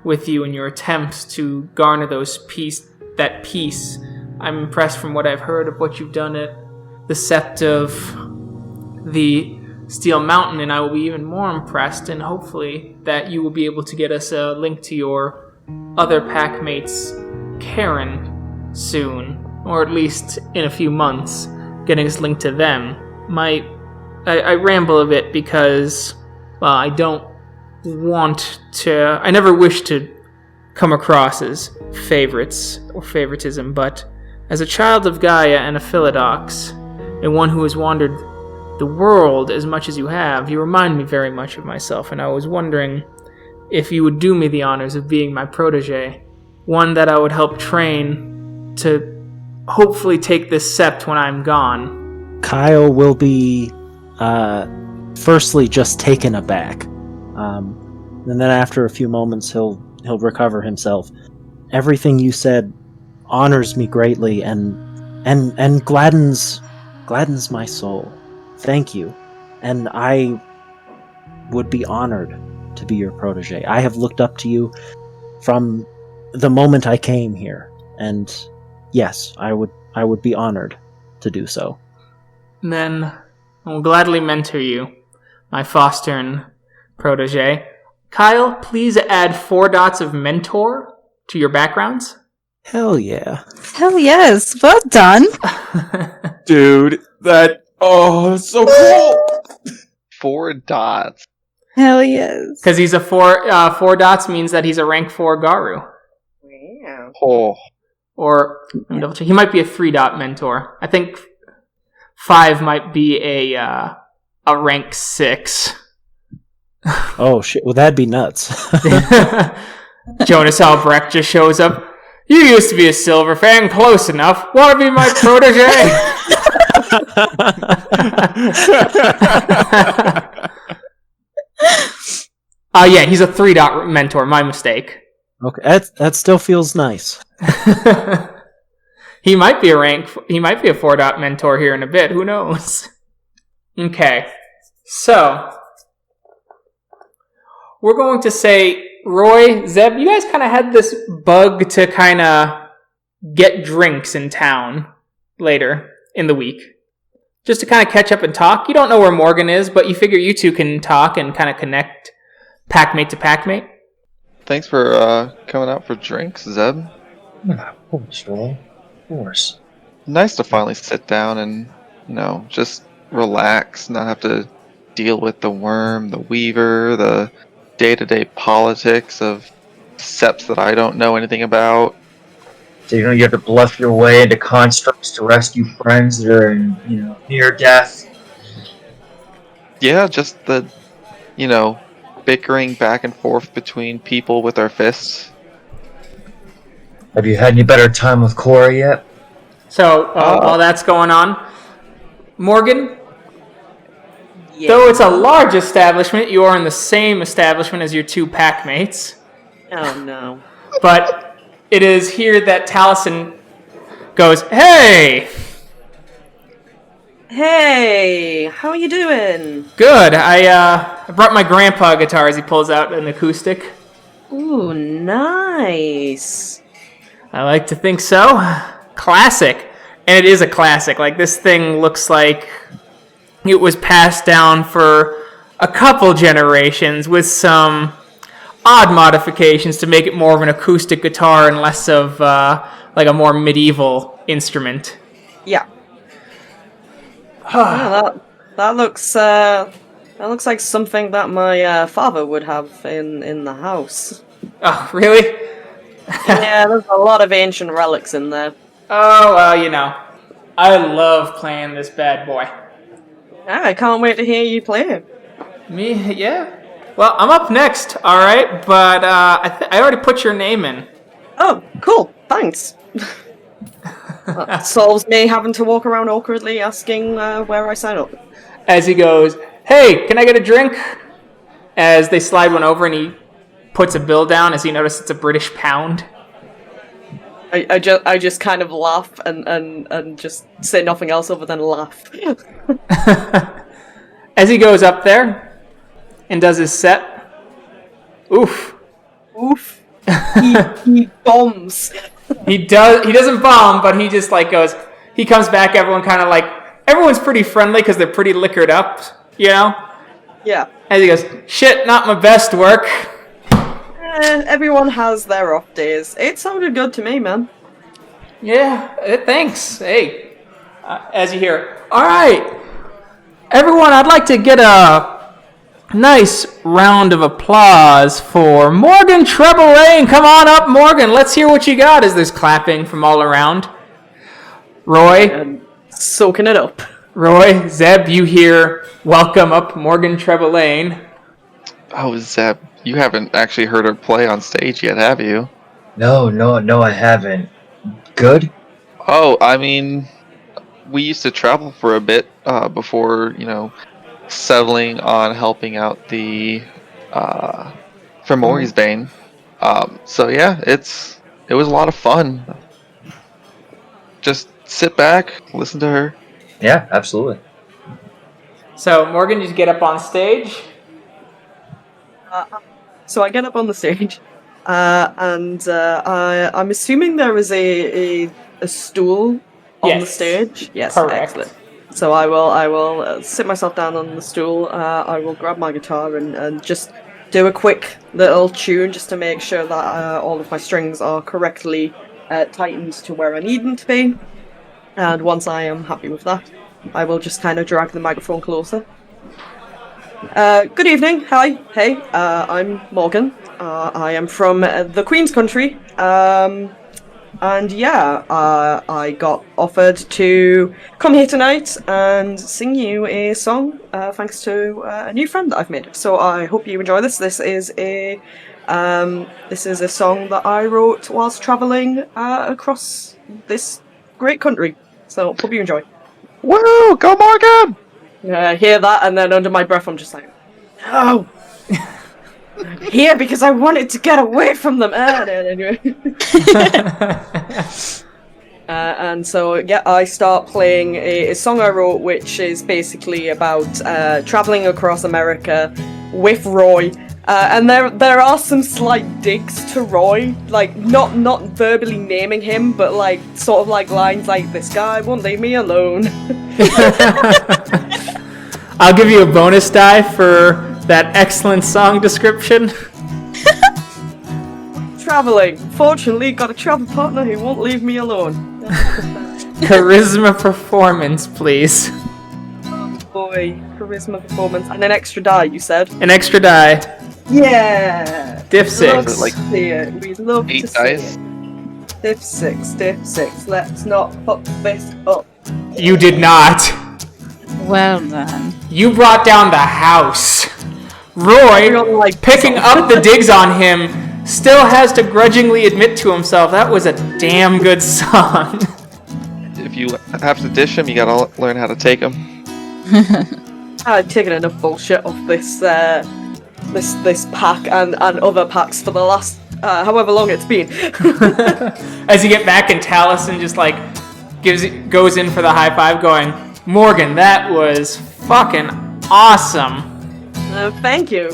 with you in your attempts to garner that peace. I'm impressed from what I've heard of what you've done at the Sept of the Steel Mountain, and I will be even more impressed, and hopefully that you will be able to get us a link to your other packmates, Karen, soon, or at least in a few months, getting us linked to them. I ramble a bit because, well, I never wish to come across as favorites or favoritism, but as a child of Gaia and a Philodox, and one who has wandered the world as much as you have, you remind me very much of myself, and I was wondering if you would do me the honors of being my protege, one that I would help train to hopefully take this Sept when I'm gone. Kyle will be, firstly just taken aback, and then after a few moments he'll recover himself. Everything you said honors me greatly and gladdens my soul. Thank you. And I would be honored to be your protege. I have looked up to you from the moment I came here, and yes, I would be honored to do so. Then I will gladly mentor you, my foster and protege. Kyle, please add 4 dots of mentor to your backgrounds. Hell yeah. Hell yes. Well done. Dude, that's so cool. 4 dots. Hell yes. Because he's a 4 dots means that he's a rank 4 Garu. Yeah. Oh. Or, let me double check. He might be a 3-dot mentor. I think 5 might be a rank 6. Oh shit, well that'd be nuts. Jonas Albrecht just shows up. You used to be a Silver Fang, close enough. Want to be my protege? Yeah, he's a 3-dot mentor. My mistake. Okay, that still feels nice. He might be a 4-dot mentor here in a bit. Who knows? Okay, so we're going to say, Roy, Zeb, you guys kind of had this bug to kind of get drinks in town later in the week. Just to kind of catch up and talk. You don't know where Morgan is, but you figure you two can talk and kind of connect packmate to packmate. Thanks for coming out for drinks, Zeb. Yeah, of course, Roy. Of course. Nice to finally sit down and, just relax, not have to deal with the worm, the weaver, the day-to-day politics of Septs that I don't know anything about. So you have to bluff your way into constructs to rescue friends that are in, near death. Yeah, just the, bickering back and forth between people with our fists. Have you had any better time with Cora yet? So, while that's going on, Morgan, Yeah. though it's a large establishment, you are in the same establishment as your 2 packmates. Oh no. But it is here that Taliesin goes, "Hey! Hey, how are you doing? Good. I brought my grandpa guitar," as he pulls out an acoustic. Ooh, nice. I like to think so. Classic. And it is a classic. Like, this thing looks like it was passed down for a couple generations with some odd modifications to make it more of an acoustic guitar and less of like a more medieval instrument. Yeah. Yeah, that looks like something that my father would have in the house. Oh, really? Yeah, there's a lot of ancient relics in there. Oh, well, I love playing this bad boy. Yeah, I can't wait to hear you play. Me? Yeah. Well, I'm up next, alright? But I already put your name in. Oh, cool. Thanks. That solves me having to walk around awkwardly asking where I sign up. As he goes, "Hey, can I get a drink?" As they slide one over and he puts a bill down as he notices it's a British pound. I just kind of laugh and just say nothing else other than laugh. As he goes up there and does his set, oof. Oof. He bombs. He doesn't bomb, but he just goes, he comes back, everyone's pretty friendly because they're pretty liquored up, Yeah. As he goes, "Shit, not my best work." Everyone has their off days. It sounded good to me, man. Yeah, thanks. Hey. As you hear, "Alright, everyone, I'd like to get a nice round of applause for Morgan Treble-Lane. Come on up, Morgan. Let's hear what you got," as there's clapping from all around. Roy, And soaking it up. Roy, Zeb, you hear, "Welcome up, Morgan Treble-Lane." Oh, Zeb, you haven't actually heard her play on stage yet, have you? No, I haven't. Good? Oh, I mean, we used to travel for a bit before, settling on helping out the Fomori's Bane. So yeah, it was a lot of fun. Just sit back, listen to her. Yeah, absolutely. So, Morgan, you get up on stage. So I get up on the stage, and I'm assuming there is a stool on the Yes. stage. Yes, Correct. excellent. So I will sit myself down on the stool. I will grab my guitar and just do a quick little tune just to make sure that all of my strings are correctly tightened to where I need them to be. And once I am happy with that, I will just kind of drag the microphone closer. Good evening. Hi. Hey. I'm Morgan. I am from the Queen's Country. And yeah, I got offered to come here tonight and sing you a song, thanks to a new friend that I've made. So I hope you enjoy this. This is a song that I wrote whilst travelling across this great country. So hope you enjoy. Woo! Go Morgan! Hear that, and then under my breath, I'm just like, no. I'm here because I wanted to get away from them. Anyway. And so, yeah, I start playing a song I wrote, which is basically about traveling across America with Roy. And there are some slight digs to Roy, like not verbally naming him, but like sort of like lines like, "This guy won't leave me alone." I'll give you a bonus die for that excellent song description. Traveling. Fortunately, got a travel partner who won't leave me alone. Charisma performance, please. Oh boy, charisma performance. And an extra die, you said? An extra die. Yeah! Diff 6. Love to see it. We love 8 to see dice? it. Diff 6. Let's not fuck this up. You did not. Well done. You brought down the house. Roy, picking up the digs on him, still has to grudgingly admit to himself that was a damn good song. If you have to dish him, you gotta learn how to take him. I've taken enough bullshit off this pack and other packs for the last however long it's been. As you get back and Taliesin just like goes in for the high five going, "Morgan, that was fucking awesome." Thank you.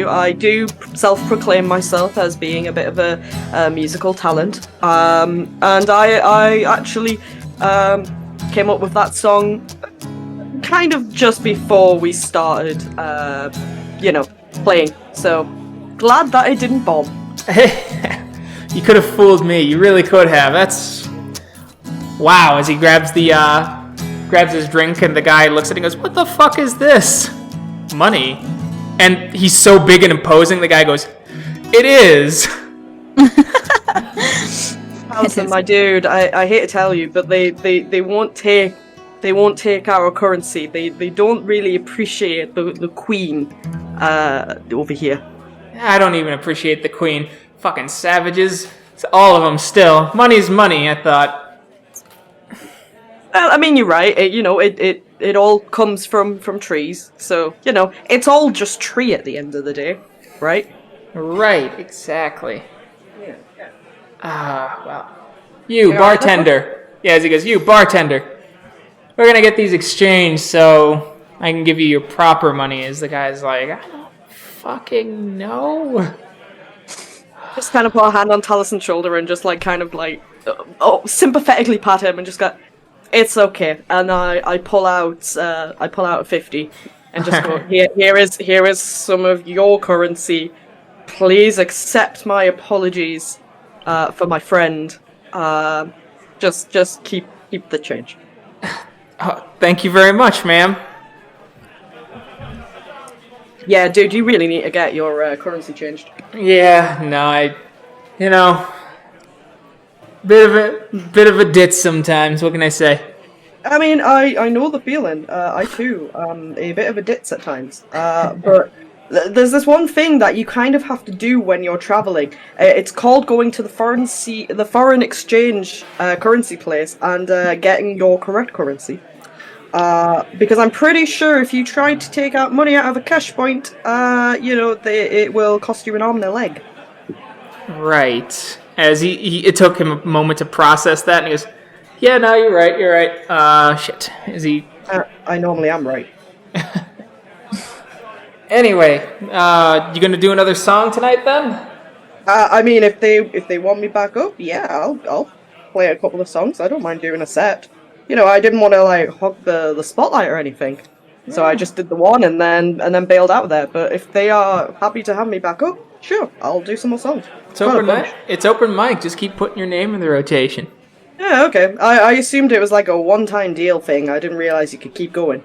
I do self-proclaim myself as being a bit of a musical talent, and I actually came up with that song kind of just before we started, playing. So glad that it didn't bomb. You could have fooled me. You really could have. That's wow. As he grabs his drink, and the guy looks at it and goes, "What the fuck is this?" Money. And he's so big and imposing, the guy goes, "It is." Alison, my dude, I hate to tell you, but they won't take our currency. They don't really appreciate the Queen over here. I don't even appreciate the Queen. Fucking savages. It's all of them still. Money's money, I thought. Well, I mean, you're right. It all comes from trees. So, it's all just tree at the end of the day, right? Right, exactly. Yeah. Well. You, bartender. Yeah, as he goes, "You, bartender. We're gonna get these exchanged so I can give you your proper money." As the guy's like, "I don't fucking know." Just kind of put a hand on Talison's shoulder and just sympathetically pat him and just go, "It's okay." And I pull out a 50 and just go, here is some of your currency. Please accept my apologies for my friend. Just keep the change. Oh, thank you very much, ma'am. Yeah, dude, you really need to get your currency changed. Yeah, no, bit of a ditz sometimes. What can I say? I mean, I know the feeling. I too am a bit of a ditz at times. But there's this one thing that you kind of have to do when you're traveling. It's called going to the foreign exchange currency place and getting your correct currency. Because I'm pretty sure if you try to take out money out of a cash point, it will cost you an arm and a leg. Right. As it took him a moment to process that, and he goes, "Yeah, no, you're right. Shit." Is he? I normally am right. Anyway, you gonna do another song tonight then? I mean, if they want me back up, yeah, I'll play a couple of songs. I don't mind doing a set. I didn't want to like hog the spotlight or anything. So I just did the one and then bailed out of there. But if they are happy to have me back up, sure, I'll do some more songs. It's open mic. Just keep putting your name in the rotation. Yeah, okay. I assumed it was like a one-time deal thing. I didn't realize you could keep going.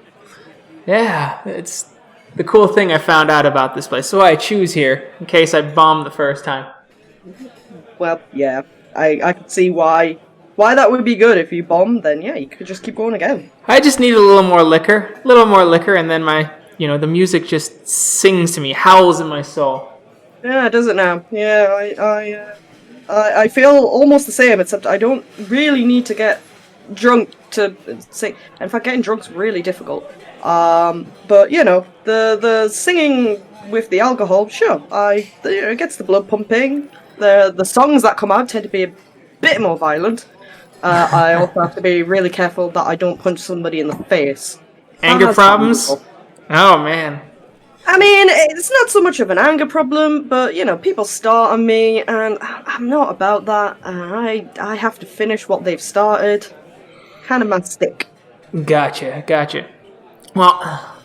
Yeah, it's the cool thing I found out about this place. So I choose here in case I bomb the first time. Well, yeah, I could see why that would be good. If you bomb, then yeah, you could just keep going again. I just need a little more liquor, and then the music just sings to me, howls in my soul. Yeah, does it now? Yeah, I feel almost the same, except I don't really need to get drunk to sing. In fact, getting drunk's really difficult. But the singing with the alcohol, sure, it gets the blood pumping. The songs that come out tend to be a bit more violent. I also have to be really careful that I don't punch somebody in the face. Anger problems? Oh, man. I mean, it's not so much of an anger problem, but, people start on me, and I'm not about that. I have to finish what they've started. Kind of my stick. Gotcha. Well,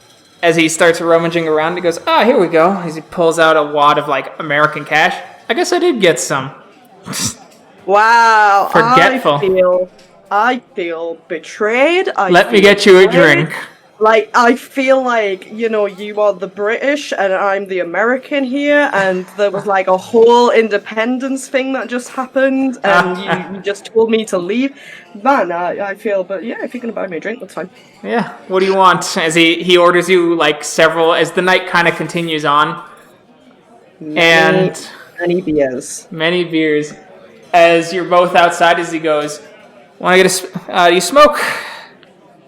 as he starts rummaging around, he goes, here we go. As he pulls out a wad of, American cash. I guess I did get some. Wow. Forgetful. I feel betrayed. Let me get you a drink. I feel like, you are the British and I'm the American here, and there was a whole independence thing that just happened, and you just told me to leave. Man, I feel, but yeah, if you're going to buy me a drink, that's fine. Yeah, what do you want? As he orders you, several, as the night kind of continues on. Many beers. Many beers. As you're both outside, as he goes, want to get you smoke?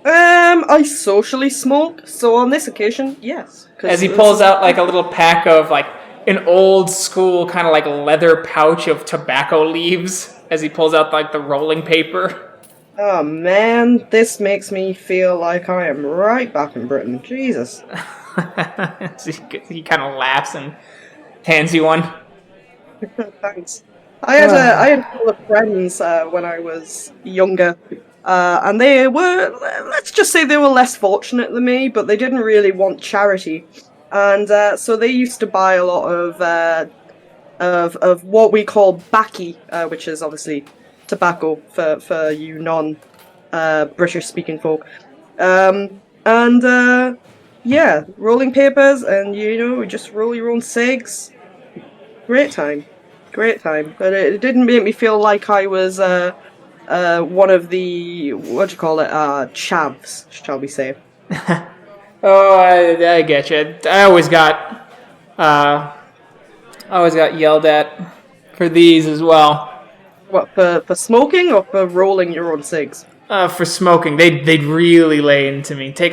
I socially smoke, so on this occasion, yes. As he pulls out a little pack of an old school kind of leather pouch of tobacco leaves, as he pulls out the rolling paper. Oh man, this makes me feel like I am right back in Britain. Jesus. He kind of laughs and hands you one. Thanks. I had a couple of friends when I was younger. And they were, let's just say they were less fortunate than me, but they didn't really want charity. And so they used to buy a lot of what we call baccy, which is obviously tobacco for you non-British speaking folk. Yeah, rolling papers, and we just roll your own cigs. Great time. But it didn't make me feel like I was one of the, chavs, shall we say. Oh, I get you. I always got yelled at for these as well. What, for smoking or for rolling your own cigs? For smoking. They'd really lay into me. Take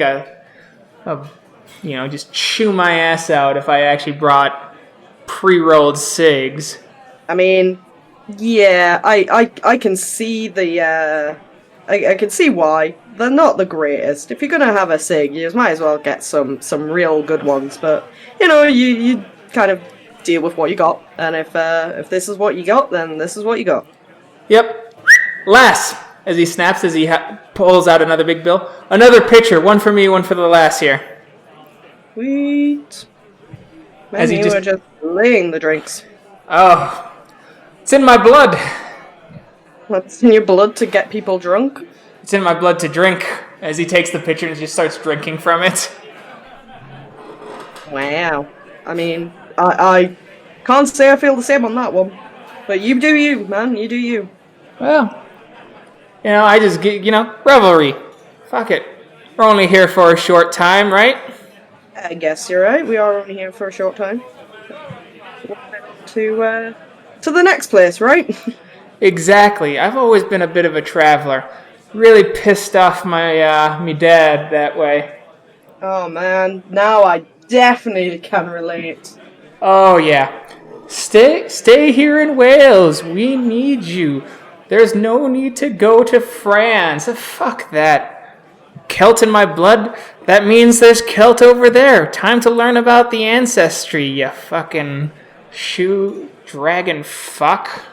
just chew my ass out if I actually brought pre-rolled cigs. I mean, yeah, I can see I can see why. They're not the greatest. If you're gonna have a cig, you might as well get some real good ones. But you kind of deal with what you got, and if this is what you got, then this is what you got. Yep. Lass, as he snaps, as he pulls out another big bill, another pitcher, one for me, one for the lass here. Sweet. Man, you were just laying the drinks. Oh. It's in my blood. What's in your blood to get people drunk? It's in my blood to drink. As he takes the pitcher and just starts drinking from it. Wow. I mean, I can't say I feel the same on that one. But you do you, man. You do you. Well, I just get, revelry. Fuck it. We're only here for a short time, right? I guess you're right. We are only here for a short time. To the next place, right? Exactly. I've always been a bit of a traveler. Really pissed off my dad that way. Oh man, now I definitely can relate. Oh yeah. Stay here in Wales. We need you. There's no need to go to France. Fuck that. Celt in my blood? That means there's Celt over there. Time to learn about the ancestry, you fucking shoe dragon fuck.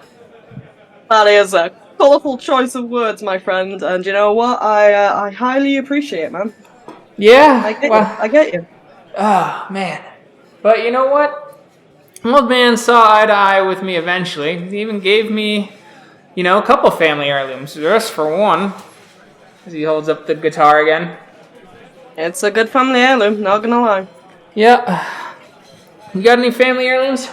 That is a colourful choice of words, my friend. And you know what? I highly appreciate it, man. Yeah. I get you. Oh, man. But you know what? Old man saw eye to eye with me eventually. He even gave me, a couple family heirlooms. Just for one. As he holds up the guitar again. It's a good family heirloom, not gonna lie. Yeah. You got any family heirlooms?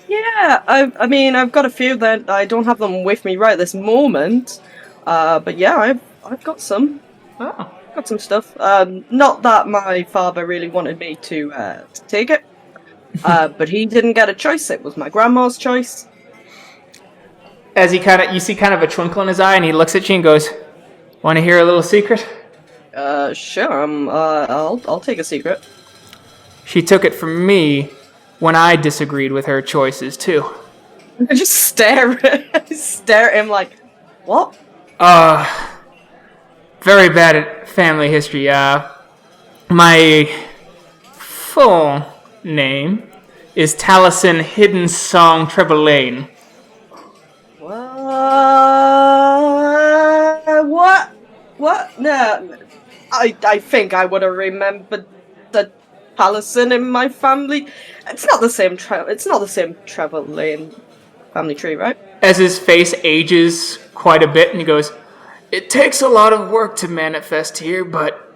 Yeah, I mean, I've got a few that I don't have them with me right this moment. But yeah, I've got some. Oh. Got some stuff. Not that my father really wanted me to take it. But he didn't get a choice. It was my grandma's choice. As you see kind of a twinkle in his eye, and he looks at you and goes, "Want to hear a little secret?" Sure. I'll take a secret. She took it from me when I disagreed with her choices too. I just stare at him like, what? Very bad at family history. My full name is Taliesin Hidden Song Trevelyan. What? What? No. I think I would have remembered the Taliesin in my family. It's not the same Trevelyan family tree, right? As his face ages quite a bit, and he goes, "It takes a lot of work to manifest here,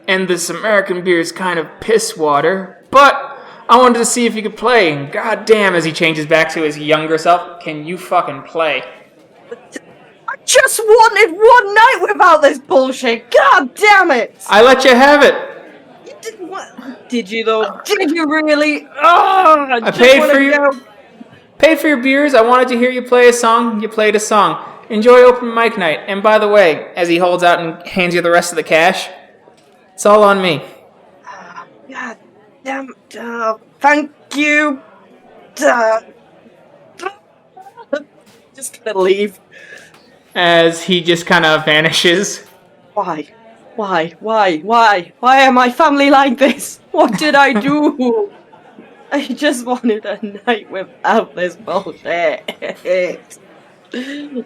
and this American beer is kind of piss water, but I wanted to see if you could play, and goddamn," as he changes back to his younger self, "can you fucking play?" I just wanted one night without this bullshit. God damn it! I let you have it. You didn't want... Did you though? Did you really? Oh, I paid for your beers. I wanted to hear you play a song. You played a song. Enjoy open mic night. And by the way, as he holds out and hands you the rest of the cash, it's all on me. God damn. Thank you. Just gonna leave. As he just kind of vanishes. Why? Why am I family like this? What did I do? I just wanted a night without this bullshit. And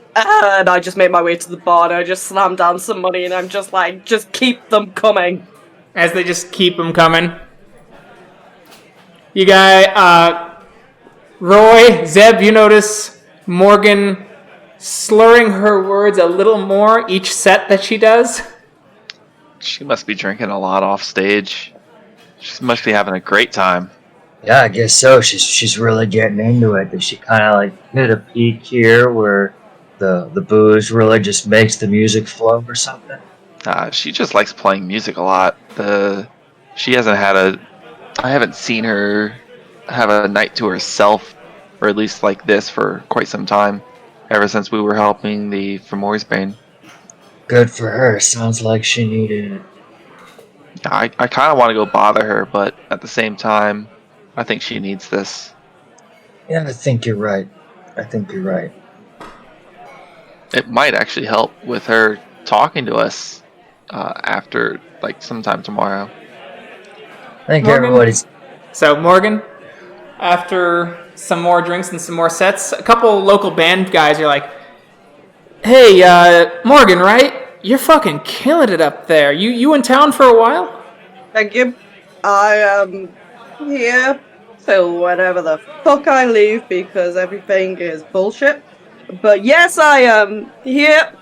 I just made my way to the bar and I just slammed down some money and I'm just like, just keep them coming. As they just keep them coming. You Roy, Zeb, you notice Morgan slurring her words a little more each set that she does. She must be drinking a lot off stage. She must be having a great time. Yeah, I guess so. She's really getting into it. Does she kind of like hit a peak here where the booze really just makes the music flow or something? She just likes playing music a lot. She hasn't had I haven't seen her have a night to herself, or at least like this, for quite some time. Ever since we were helping the Fomori's Bane. Good for her. Sounds like she needed it. I kind of want to go bother her, but at the same time, I think she needs this. Yeah, I think you're right. It might actually help with her talking to us after, like, sometime tomorrow. I think Morgan? everybody's... So, Morgan, after some more drinks and some more sets, a couple local band guys are like, "Hey, Morgan, right? You're fucking killing it up there. You in town for a while?" Thank you. I am here till whenever the fuck I leave because everything is bullshit. But yes, I am here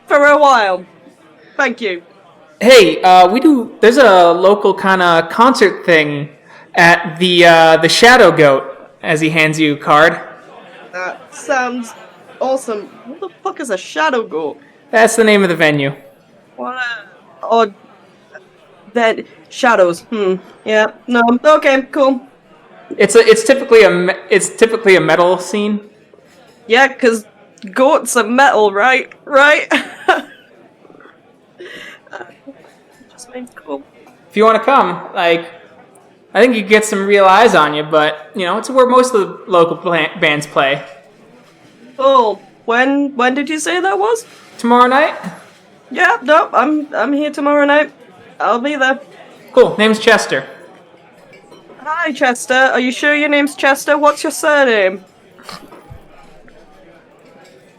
for a while. Thank you. Hey, there's a local kind of concert thing at the Shadow Goat, as he hands you a card. That sounds awesome. What the fuck is a Shadow Goat? That's the name of the venue. What a odd... That... Shadows. Yeah. No. Okay, cool. It's typically a metal scene. Yeah, because goats are metal, right? Right? Just means cool. If you want to come, like, I think you could get some real eyes on you, but, it's where most of the local bands play. Oh, when did you say that was? Tomorrow night? Yeah, no, I'm here tomorrow night. I'll be there. Cool, name's Chester. Hi, Chester. Are you sure your name's Chester? What's your surname?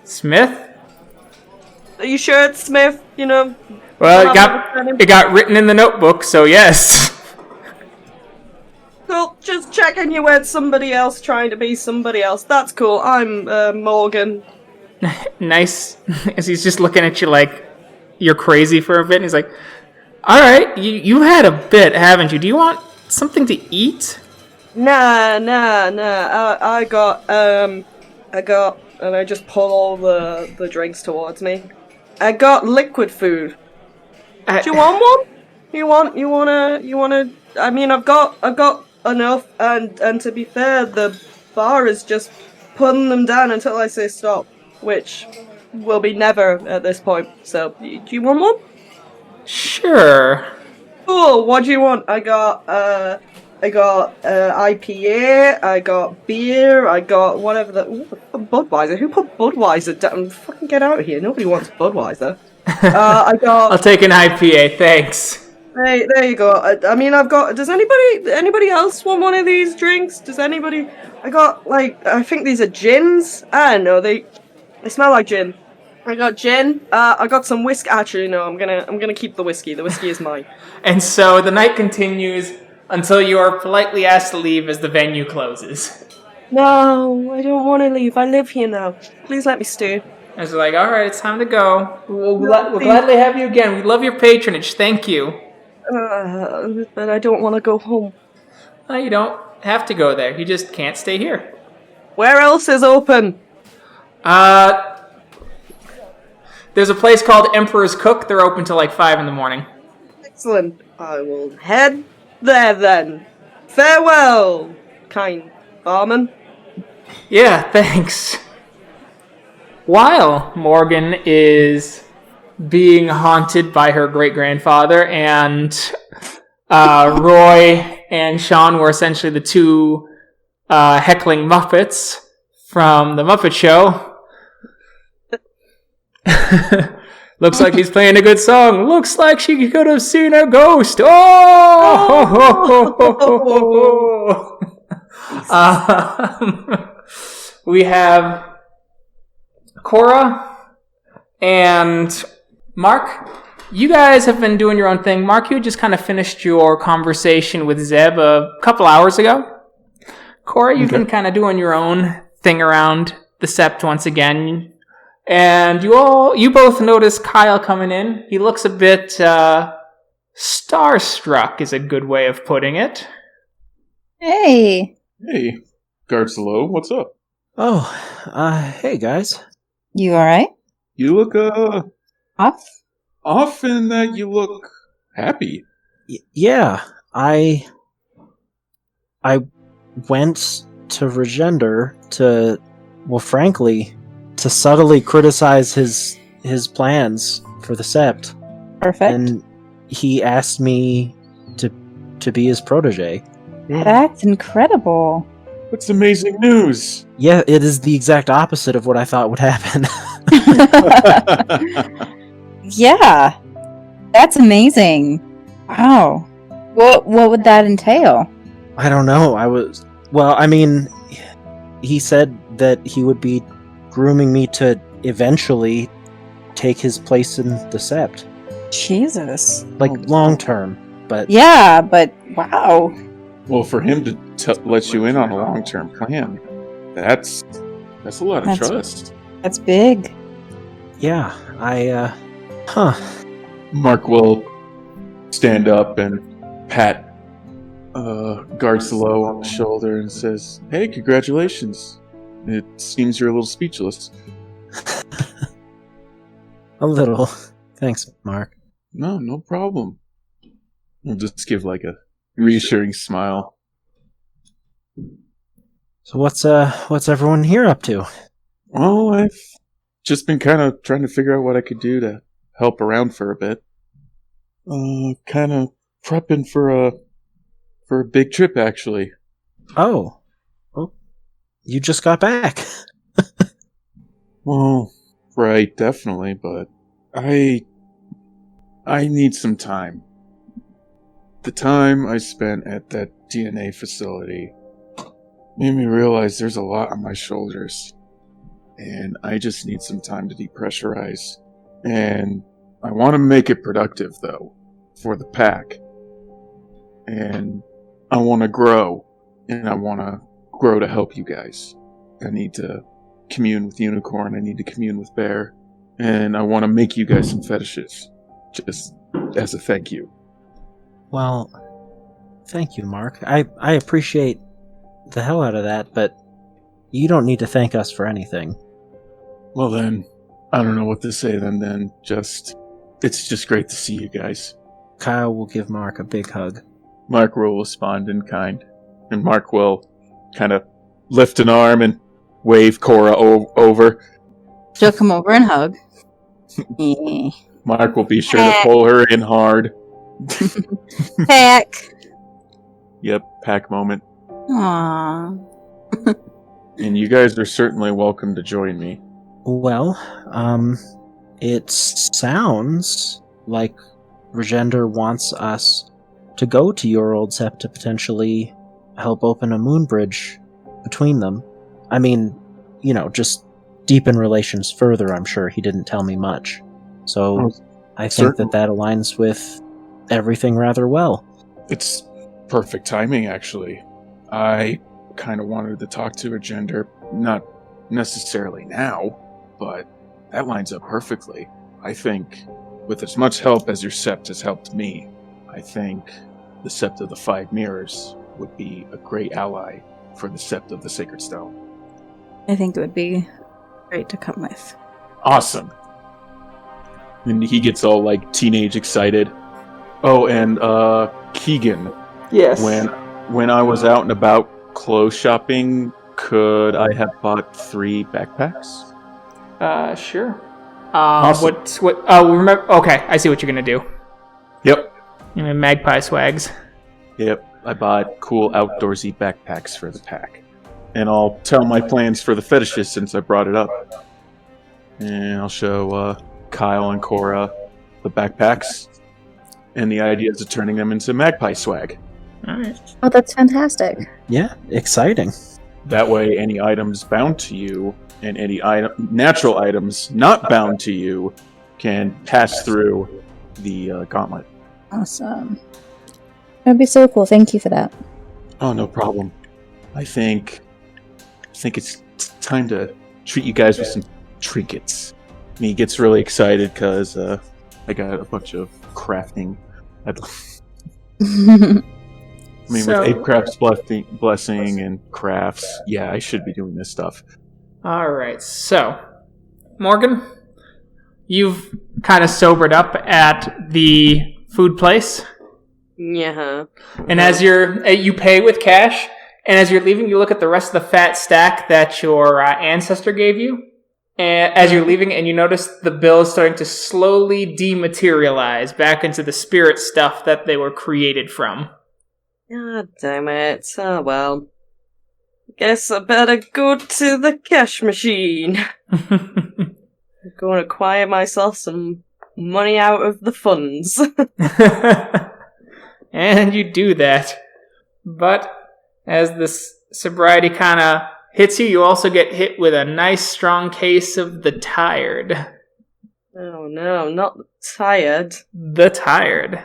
Smith? Are you sure it's Smith? You know. Well, it got written in the notebook, so yes. Cool. Just checking you weren't somebody else trying to be somebody else. That's cool. I'm Morgan. Nice. As he's just looking at you like you're crazy for a bit. And he's like, all right, you had a bit, haven't you? Do you want something to eat? Nah. I got, and I just pull all the drinks towards me. I got liquid food. Do you want one? You wanna? I mean, I've got enough, and to be fair, the bar is just putting them down until I say stop, which will be never at this point. So, do you want one? Sure. Cool. What do you want? I got IPA. I got beer. I got whatever Budweiser. Who put Budweiser down? Fucking get out of here. Nobody wants Budweiser. I got. I'll take an IPA, thanks. Hey, there you go. I mean, I've got. Does anybody else want one of these drinks? Does anybody? I got I think these are gins. I don't know. They smell like gin. I got gin. I got some whiskey. Actually, no. I'm gonna keep the whiskey. The whiskey is mine. And so the night continues until you are politely asked to leave as the venue closes. No, I don't want to leave. I live here now. Please let me stay. As they're like, all right, it's time to go. We'll gladly have you again. We love your patronage. Thank you. But I don't want to go home. No, you don't have to go there. You just can't stay here. Where else is open? There's a place called Emperor's Cook. They're open till like 5 in the morning. Excellent. I will head there then. Farewell, kind barman. Yeah, thanks. While Morgan is being haunted by her great-grandfather, and Roy and Sean were essentially the two heckling Muppets from the Muppet Show. Looks like he's playing a good song. Looks like she could have seen a ghost. Oh! We have Cora and Mark. You guys have been doing your own thing. Mark, you just kind of finished your conversation with Zeb a couple hours ago. Cora, you've been kind of doing your own thing around the Sept once again. And you both notice Kyle coming in. He looks a bit starstruck is a good way of putting it. Hey. Hey, Guars-the-Low, what's up? Oh, hey guys. You alright? You look, Off in that you look happy. Yeah, I went to Regender frankly, to subtly criticize his plans for the Sept. Perfect. And he asked me to be his protege. That's incredible. That's amazing news. Yeah, it is the exact opposite of what I thought would happen. Yeah. That's amazing. Wow. What would that entail? I don't know. He said that he would be grooming me to eventually take his place in the Sept. Jesus. Like, long term, but... Yeah, but wow. Well, for him to let you in on a long-term plan, that's a lot of trust. That's big. Yeah, Mark will stand up and pat Guars-the-Low on the shoulder and says, "Hey, congratulations. It seems you're a little speechless." A little. Thanks, Mark. No problem. We'll just give like a reassuring smile. So what's everyone here up to? Well, I've just been kind of trying to figure out what I could do to help around for a bit. Kind of prepping for a big trip, actually. Oh. Well, you just got back. Well, right, definitely, but I need some time. The time I spent at that DNA facility made me realize there's a lot on my shoulders. and I just need some time to depressurize. And I want to make it productive, though, for the pack. And I want to grow, and I want to grow to help you guys. I need to commune with Unicorn, I need to commune with Bear, and I want to make you guys some fetishes, just as a thank you. Well, thank you, Mark. I appreciate the hell out of that, but you don't need to thank us for anything. Well then, I don't know what to say then it's just great to see you guys. Kyle will give Mark a big hug. Mark will respond in kind, and Mark will kind of lift an arm and wave Cora over. She'll come over and hug. Eh. Mark will be sure to pull her in hard. Pack. Yep, pack moment. Aww. And you guys are certainly welcome to join me. Well, it sounds like Regender wants us to go to your old Sept to potentially help open a moonbridge between them. I mean, just deepen relations further, I'm sure. He didn't tell me much. So I think that aligns with everything rather well. It's perfect timing, actually. I kind of wanted to talk to Regender, not necessarily now, but that lines up perfectly. I think with as much help as your Sept has helped me, I think the Sept of the Five Mirrors would be a great ally for the Sept of the Sacred Stone. I think it would be great to come with. Awesome. And he gets all teenage excited. Oh, and Keegan. Yes. When I was out and about clothes shopping, could I have bought 3 backpacks? Sure. Awesome. Remember? Okay, I see what you're gonna do. Yep. Magpie swags. Yep. I bought cool outdoorsy backpacks for the pack. And I'll tell my plans for the fetishes since I brought it up. And I'll show Kyle and Cora the backpacks and the ideas of turning them into magpie swag. Alright. Oh, that's fantastic. Yeah, exciting. That way, any items bound to you and any natural items not bound to you can pass through the gauntlet. Awesome. That'd be so cool. Thank you for that. Oh, no problem. I think it's time to treat you guys with some trinkets. And he gets really excited because I got a bunch of crafting. With Apecraft's blessing and crafts, yeah, I should be doing this stuff. Alright, so, Morgan, you've kind of sobered up at the food place. Yeah. And as you pay with cash, and as you're leaving, you look at the rest of the fat stack that your ancestor gave you. And as you're leaving, and you notice the bill is starting to slowly dematerialize back into the spirit stuff that they were created from. God damn it. Oh, well. Guess I better go to the cash machine. Go and acquire myself some money out of the funds. And you do that. But as this sobriety kind of hits you, you also get hit with a nice strong case of the tired. Oh no, not tired. The tired.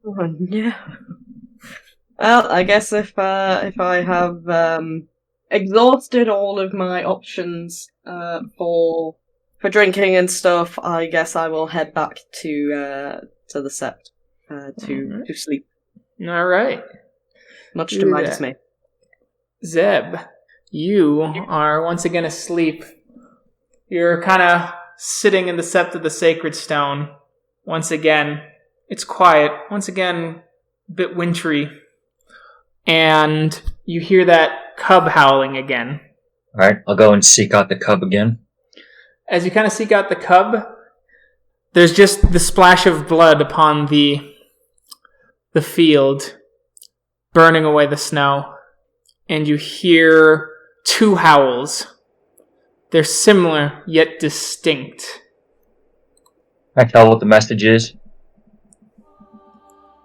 Oh no. Well, I guess if I have exhausted all of my options for drinking and stuff, I guess I will head back to the Sept to sleep. All right. Much to my dismay. Zeb, you are once again asleep. You're kind of sitting in the Sept of the Sacred Stone. Once again, it's quiet. Once again, a bit wintry. And you hear that cub howling again. Alright, I'll go and seek out the cub again. As you kind of seek out the cub, there's just the splash of blood upon the field, burning away the snow. And you hear 2 howls. They're similar, yet distinct. I tell what the message is.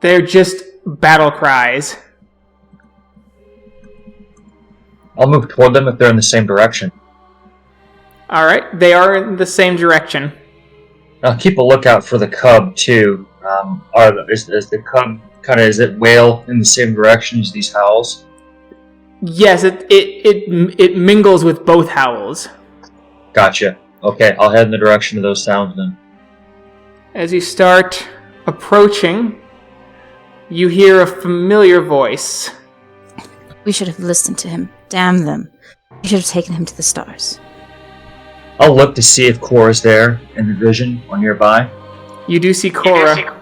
They're just battle cries. I'll move toward them if they're in the same direction. All right, they are in the same direction. I'll keep a lookout for the cub too. Is the cub is it wail in the same direction as these howls? Yes, it mingles with both howls. Gotcha. Okay, I'll head in the direction of those sounds then. As you start approaching, you hear a familiar voice. We should have listened to him. Damn them. We should have taken him to the stars. I'll look to see if Cora's there in the vision or nearby. You do see Cora.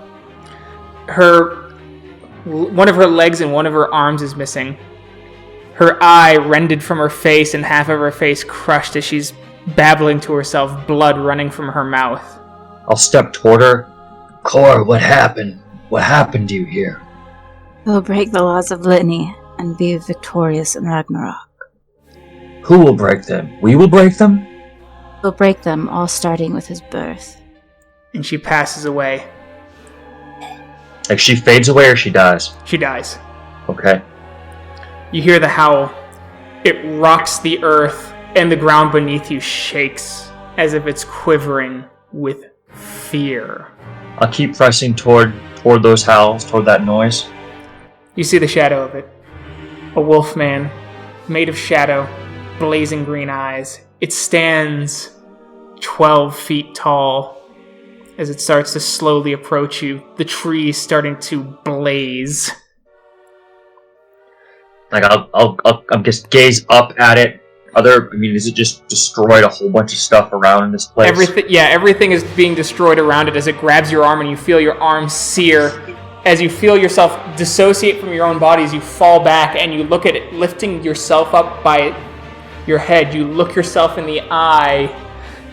One of her legs and one of her arms is missing. Her eye rended from her face and half of her face crushed as she's babbling to herself, blood running from her mouth. I'll step toward her. Cora, what happened? What happened to you here? We'll break the laws of litany and be victorious in Ragnarok. Who will break them? We will break them? We'll break them, all starting with his birth. And she passes away. Like she fades away or she dies? She dies. Okay. You hear the howl. It rocks the earth, and the ground beneath you shakes as if it's quivering with fear. I'll keep pressing toward those howls, toward that noise. You see the shadow of it. A wolf man, made of shadow, blazing green eyes. It stands 12 feet tall as it starts to slowly approach you, the trees starting to blaze. Like I'll just gaze up at it. Is it just destroyed a whole bunch of stuff around in this place? Everything is being destroyed around it as it grabs your arm and you feel your arm sear. As you feel yourself dissociate from your own body, as you fall back and you look at it, lifting yourself up by your head, you look yourself in the eye,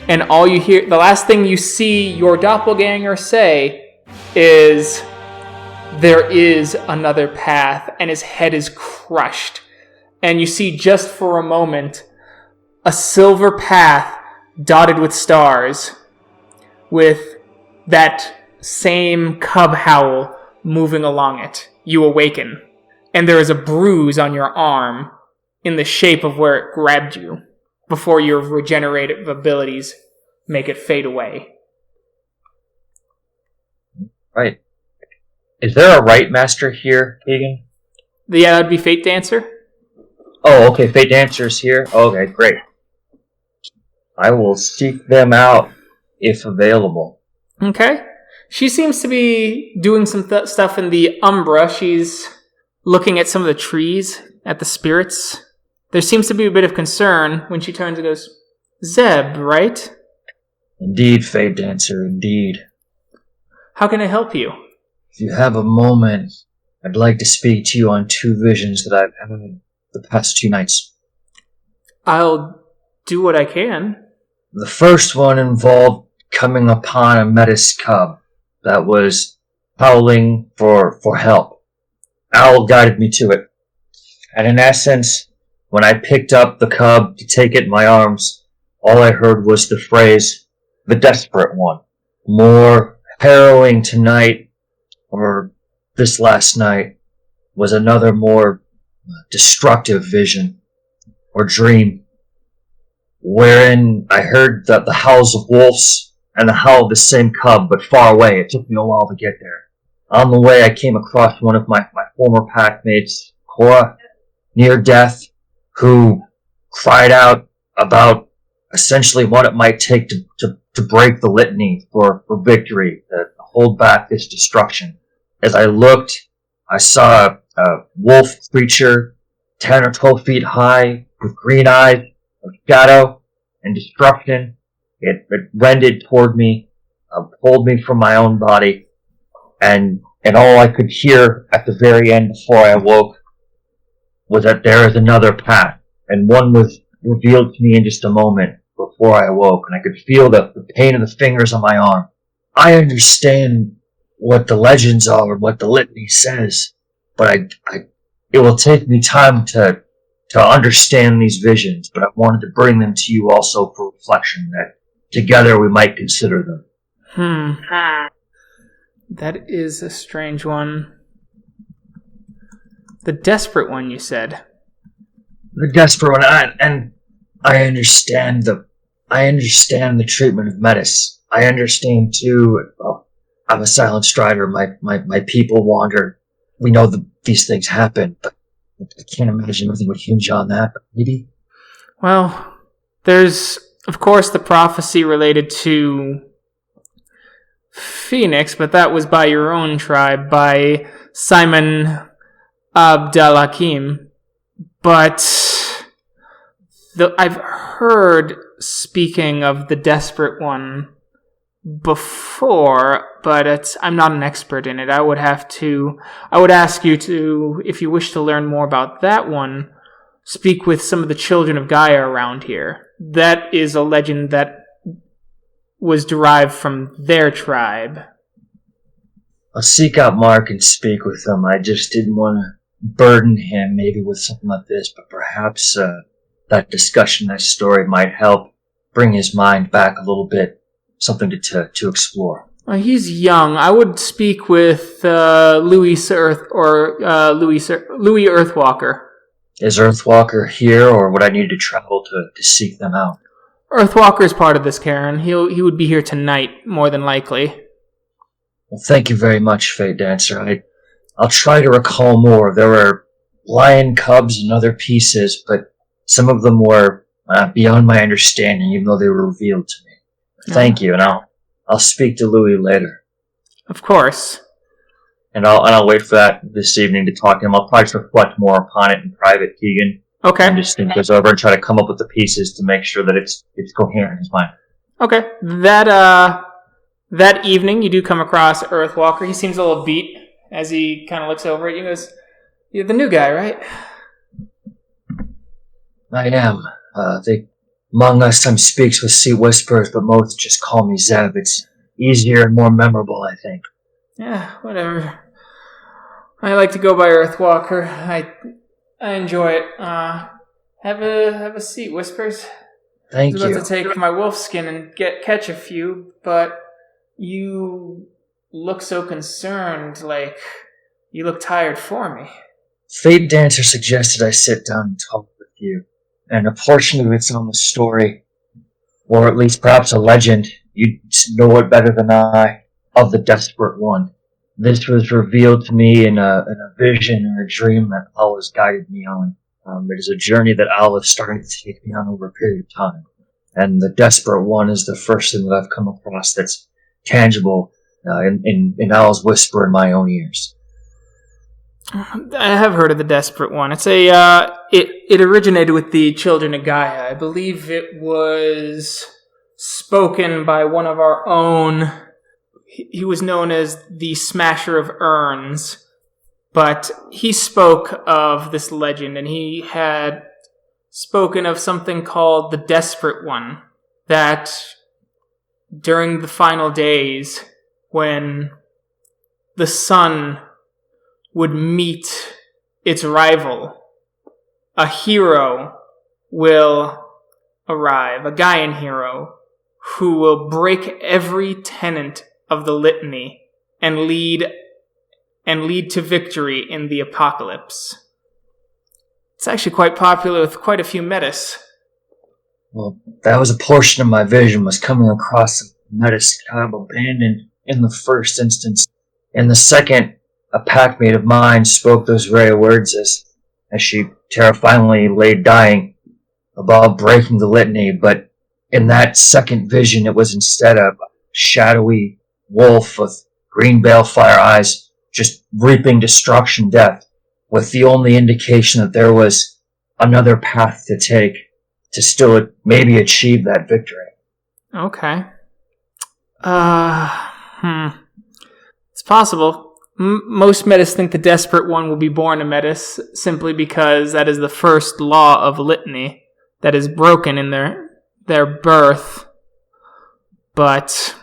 and all you hear, the last thing you see your doppelganger say is, "There is another path," and his head is crushed. And you see just for a moment a silver path dotted with stars with that same cub howl moving along it. You awaken, and there is a bruise on your arm in the shape of where it grabbed you before your regenerative abilities make it fade away. Right. Is there a right master here, Keegan? Yeah, that'd be Fate Dancer. Oh, okay, Fate Dancer's here. Okay, great. I will seek them out if available. Okay. She seems to be doing some stuff in the Umbra. She's looking at some of the trees, at the spirits. There seems to be a bit of concern when she turns and goes, "Zeb, right?" Indeed, Fate Dancer, indeed. How can I help you? If you have a moment, I'd like to speak to you on two visions that I've had the past 2 nights. I'll do what I can. The first one involved coming upon a metis cub that was howling for help. Owl guided me to it. And in essence, when I picked up the cub to take it in my arms, all I heard was the phrase, "the desperate one." More harrowing tonight, or this last night, was another more destructive vision, or dream, wherein I heard that the howls of wolves and the howl of the same cub, but far away. It took me a while to get there. On the way, I came across one of my former packmates, Cora, near death, who cried out about essentially what it might take to break the litany for victory, to hold back this destruction. As I looked, I saw a wolf creature, 10 or 12 feet high, with green eyes, of shadow and destruction. It wended toward me, pulled me from my own body, and all I could hear at the very end before I awoke was that there is another path, and one was revealed to me in just a moment before I awoke, and I could feel the pain of the fingers on my arm. I understand what the legends are, what the litany says, but it will take me time to understand these visions, but I wanted to bring them to you also for reflection, that together we might consider them. That is a strange one. The desperate one, you said. The desperate one, and I understand the I understand the treatment of Metis. I understand too. Well, I'm a silent strider. My people wander. We know that these things happen, but I can't imagine everything would hinge on that. But maybe. Well, there's, of course, the prophecy related to Phoenix, but that was by your own tribe, by Simon Abdalhakim. But I've heard speaking of the Desperate One before, but I'm not an expert in it. I would ask you to, if you wish to learn more about that one, speak with some of the children of Gaia around here. That is a legend that was derived from their tribe. I'll seek out Mark and speak with him. I just didn't want to burden him maybe with something like this, but perhaps that discussion, that story might help bring his mind back a little bit, something to explore. He's young. I would speak with Louis Earthwalker. Is Earthwalker here, or would I need to travel to seek them out? Earthwalker is part of this, Karen. He would be here tonight, more than likely. Well, thank you very much, Fate Dancer. I'll try to recall more. There were lion cubs and other pieces, but some of them were beyond my understanding, even though they were revealed to me. Thank you, and I'll speak to Louis later. Of course. And I'll wait for that this evening to talk to him. I'll probably just reflect more upon it in private, Keegan. Okay. And just think this over and try to come up with the pieces to make sure that it's coherent in his mind. Okay. That evening, you do come across Earthwalker. He seems a little beat as he kind of looks over at you and goes, "You're the new guy, right?" I am. Among us, some speaks with Sweet-Whispers, but most just call me Zeb. It's easier and more memorable, I think. Yeah, whatever. I like to go by Earthwalker. I enjoy it. Have a seat, Whispers. Thank I was about to take my wolf skin and catch a few, but you look so concerned, like you look tired for me. Fate Dancer suggested I sit down and talk with you, and a portion of it's on the story, or at least perhaps a legend. You know it better than I, of the Desperate One. This was revealed to me in a vision or a dream that Allah has guided me on. It is a journey that Allah is starting to take me on over a period of time. And the Desperate One is the first thing that I've come across that's tangible in Allah's whisper in my own ears. I have heard of the Desperate One. It's it originated with the Children of Gaia. I believe it was spoken by one of our own. He was known as the Smasher of Urns, but he spoke of this legend, and he had spoken of something called the Desperate One, that during the final days, when the sun would meet its rival, a hero will arrive, a Gaian hero, who will break every tenet of the litany and lead to victory in the apocalypse. It's actually quite popular with quite a few metas. Well, that was a portion of my vision, was coming across the Metis kind of abandoned in the first instance. In the second, a packmate of mine spoke those very words as she terrifyingly lay dying above breaking the litany, but in that second vision it was instead a shadowy wolf with green balefire eyes just reaping destruction, death, with the only indication that there was another path to take to still maybe achieve that victory. Okay. It's possible. Most metas think the Desperate One will be born a metis simply because that is the first law of litany that is broken in their birth. But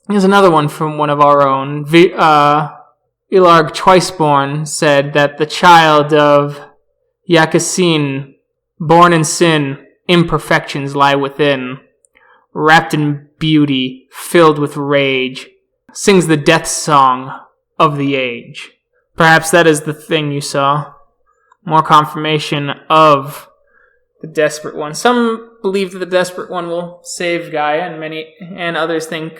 here's another one from one of our own. Ilarg Twiceborn said that the child of Yakasin, born in sin, imperfections lie within, wrapped in beauty, filled with rage, sings the death song of the age. Perhaps that is the thing you saw. More confirmation of the Desperate One. Some believe that the Desperate One will save Gaia, and others think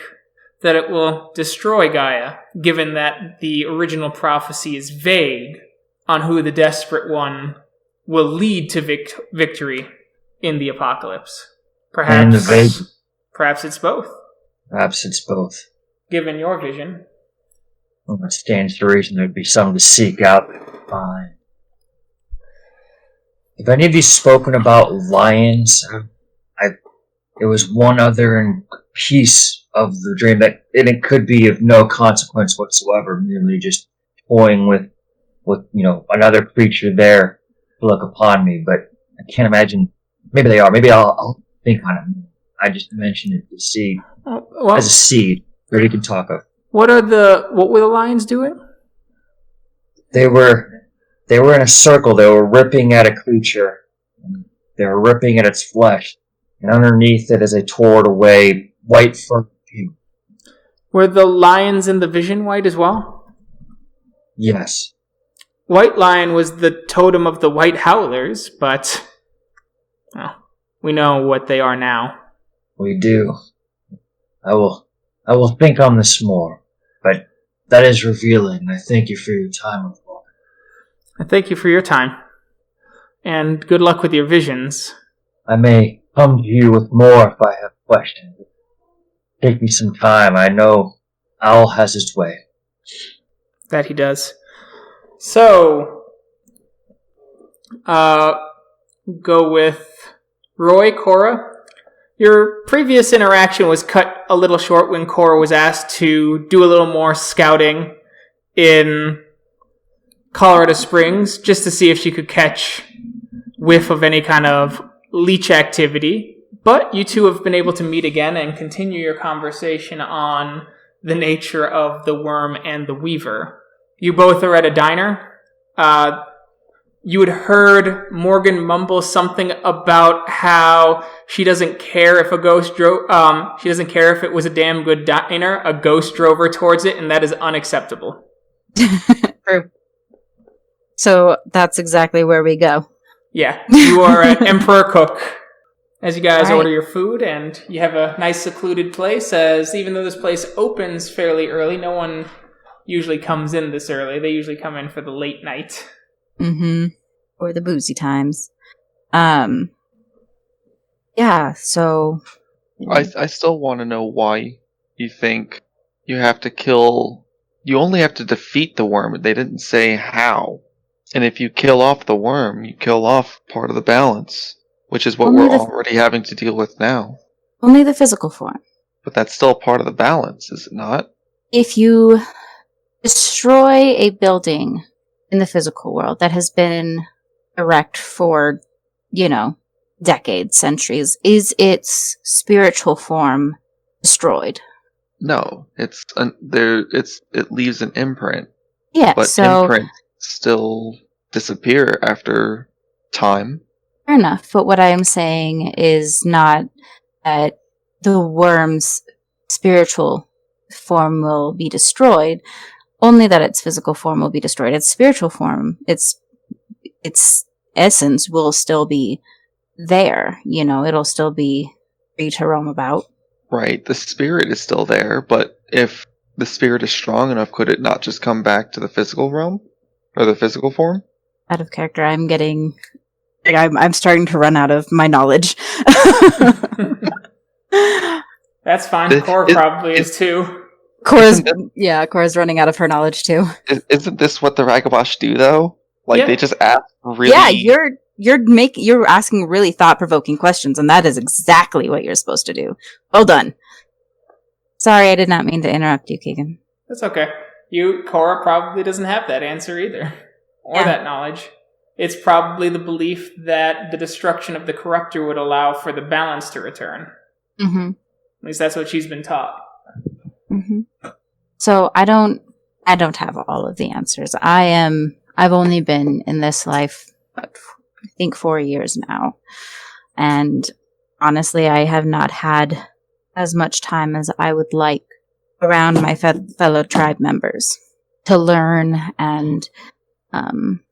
that it will destroy Gaia, given that the original prophecy is vague on who the Desperate One will lead to victory in the apocalypse. Perhaps it's both. Perhaps it's both. Given your vision. Well, that stands to reason there'd be something to seek out and find. Have any of you spoken about lions? There was one other piece of the dream that it could be of no consequence whatsoever, merely just toying with another creature there to look upon me, but I can't imagine. Maybe they are. Maybe I'll think on it. I just mentioned it to see as a seed that we can talk of. What were the lions doing? They were in a circle. They were ripping at a creature. They were ripping at its flesh, and underneath it, as they tore it away, white fur. Were the lions in the vision white as well? Yes. White Lion was the totem of the White Howlers, but we know what they are now. We do. I will think on this more, but that is revealing. I thank you for your time. I thank you for your time, and good luck with your visions. I may come to you with more if I have questions. Take me some time. I know Owl has his way. That he does. So, go with Roy, Cora. Your previous interaction was cut a little short when Cora was asked to do a little more scouting in Colorado Springs, just to see if she could catch whiff of any kind of leech activity. But you two have been able to meet again and continue your conversation on the nature of the worm and the weaver. You both are at a diner. You had heard Morgan mumble something about how she doesn't care if a ghost she doesn't care if it was a damn good diner. A ghost drove her towards it, and that is unacceptable. True. So that's exactly where we go. Yeah, you are an Emperor Cook. As you guys order your food, and you have a nice secluded place, as even though this place opens fairly early, no one usually comes in this early. They usually come in for the late night. Mm-hmm. Or the boozy times. Yeah, so... I still want to know why you think you have to kill... You only have to defeat the worm. They didn't say how. And if you kill off the worm, you kill off part of the balance, which is what we're already having to deal with now. Only the physical form. But that's still part of the balance, is it not? If you destroy a building in the physical world that has been erect for, decades, centuries, is its spiritual form destroyed? No, it leaves an imprint. Yeah, but so imprints still disappear after time. Fair enough, but what I am saying is not that the worm's spiritual form will be destroyed, only that its physical form will be destroyed. Its spiritual form, its essence will still be there. It'll still be free to roam about. Right, the spirit is still there, but if the spirit is strong enough, could it not just come back to the physical realm? Or the physical form? Out of character, I'm starting to run out of my knowledge. That's fine. Cora probably is too. Cora's running out of her knowledge too. Isn't this what the Ragabosh do though? They just ask really. Yeah, you're asking really thought-provoking questions, and that is exactly what you're supposed to do. Well done. Sorry, I did not mean to interrupt you, Keegan. That's okay. Cora probably doesn't have that answer either, or that knowledge. It's probably the belief that the destruction of the corruptor would allow for the balance to return. Mm-hmm. At least that's what she's been taught. Mm-hmm. So I don't have all of the answers. I've only been in this life, I think 4 years now. And honestly, I have not had as much time as I would like around my fellow tribe members to learn and